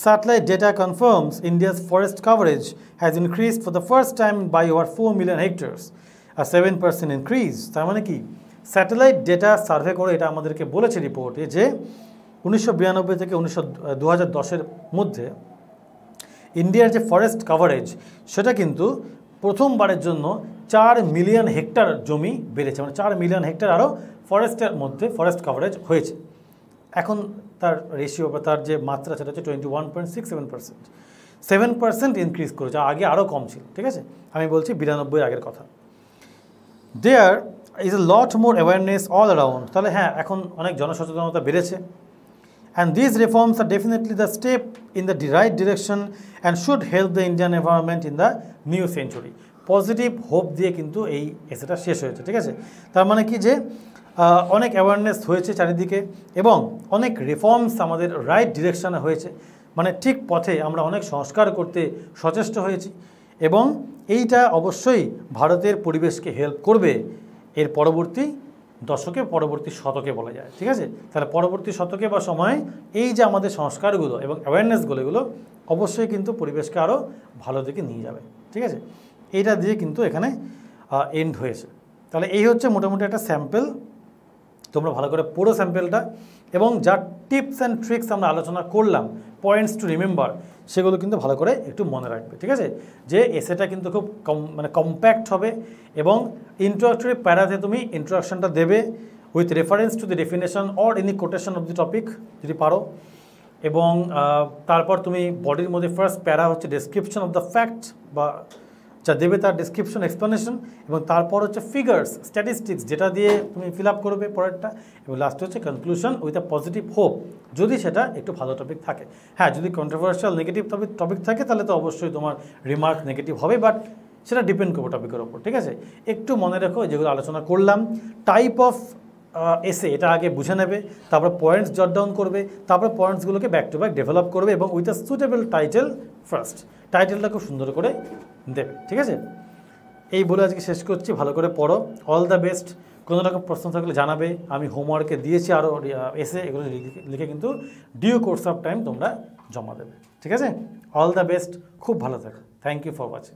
Speaker 1: satellite data confirms India's forest coverage has increased for the first time by over 4 million hectares, a 7% increase. তার মানে কি, স্যাটেলাইট ডেটা সার্ভে করে এটা আমাদেরকে বলেছে রিপোর্টে যে 1992 থেকে 2010-এর মধ্যে ইন্ডিয়ার যে ফরেস্ট কাভারেজ, সেটা কিন্তু প্রথমবারের জন্য 4 মিলিয়ন হেক্টর জমি বেড়েছে, মানে 4 মিলিয়ন হেক্টর আরও ফরেস্টের মধ্যে ফরেস্ট কাভারেজ হয়েছে। এখন তার রেশিও বা তার যে মাত্রা, সেটা হচ্ছে 21.67%। 7% ইনক্রিজ করেছে, আগে আরও কম ছিল, ঠিক আছে, আমি বলছি 92 আগের কথা। There is a lot more awareness all around, তাহলে হ্যাঁ এখন অনেক জনসচেতনতা বেড়েছে। And this reforms are definitely the step in the right direction and should help the Indian environment in the new century. Positive hope দিয়ে কিন্তু এই এসেটা শেষ হয়েছে, ঠিক আছে। তার মানে কি যে অনেক অ্যাওয়ারনেস হয়েছে চারিদিকে এবং অনেক রিফর্মস আমাদের রাইট ডিরেকশানে হয়েছে, মানে ঠিক পথে আমরা অনেক সংস্কার করতে সচেষ্ট হয়েছি এবং এইটা অবশ্যই ভারতের পরিবেশকে হেল্প করবে এর পরবর্তী দশকে, পরবর্তী শতকে বলা যায়, ঠিক আছে। তাহলে পরবর্তী শতকে বা সময়ে এই যে আমাদের সংস্কারগুলো এবং অ্যাওয়ারনেসগুলো এগুলো অবশ্যই কিন্তু পরিবেশকে আরও ভালো দিকে নিয়ে যাবে, ঠিক আছে। এইটা দিয়ে কিন্তু এখানে এন্ড হয়েছে। তাহলে এই হচ্ছে মোটামুটি একটা স্যাম্পল, তোমরা ভালো করে পড়ো স্যাম্পেলটা এবং যা টিপস অ্যান্ড ট্রিক্স আমরা আলোচনা করলাম, পয়েন্টস টু রিমেম্বার, সেগুলো কিন্তু ভালো করে একটু মনে রাখবে, ঠিক আছে। যে এসেটা কিন্তু খুব কম্প্যাক্ট হবে এবং ইন্ট্রোডাক্টরি প্যারাতে তুমি ইন্ট্রোডাকশনটা দেবে with reference to the definition or any quotation of the topic যদি পারো, এবং তারপর তুমি বডির মধ্যে ফার্স্ট প্যারা হচ্ছে ডেসক্রিপশন অফ দ্য ফ্যাক্ট বা যা দেবে তার ডেসক্রিপশন এক্সপ্লেনেশন, এবং তারপর হচ্ছে ফিগার্স স্ট্যাটিস্টিক্স যেটা দিয়ে তুমি ফিল আপ করবে পরেরটা, এবং লাস্টে হচ্ছে conclusion with a positive hope, যদি সেটা একটু ভালো টপিক থাকে। হ্যাঁ, যদি কন্ট্রোভার্সিয়াল নেগেটিভ টপিক থাকে তাহলে তো অবশ্যই তোমার রিমার্ক নেগেটিভ হবে, বাট সেটা ডিপেন্ড করবে টপিকের ওপর, ঠিক আছে। একটু মনে রেখো যেগুলো আলোচনা করলাম, টাইপ অফ এসে এটা আগে বুঝে নেবে, তারপর পয়েন্টস জট ডাউন করবে, তারপর পয়েন্টসগুলোকে ব্যাক টু ব্যাক ডেভেলপ করবে এবং with a suitable title first, টাইটেলটা খুব সুন্দর করে দেবে, ঠিক আছে। এই বলে আজকে শেষ করছি, ভালো করে পড়ো, অল দ্য বেস্ট। কোনো রকম প্রশ্ন থাকলে জানাবে, আমি হোমওয়ার্কে দিয়েছি আরও এসে, এগুলো লিখে কিন্তু ডিউ কোর্স অফ টাইম তোমরা জমা দেবে, ঠিক আছে। অল দ্য বেস্ট, খুব ভালো থাকো, থ্যাংক ইউ ফর ওয়াচিং।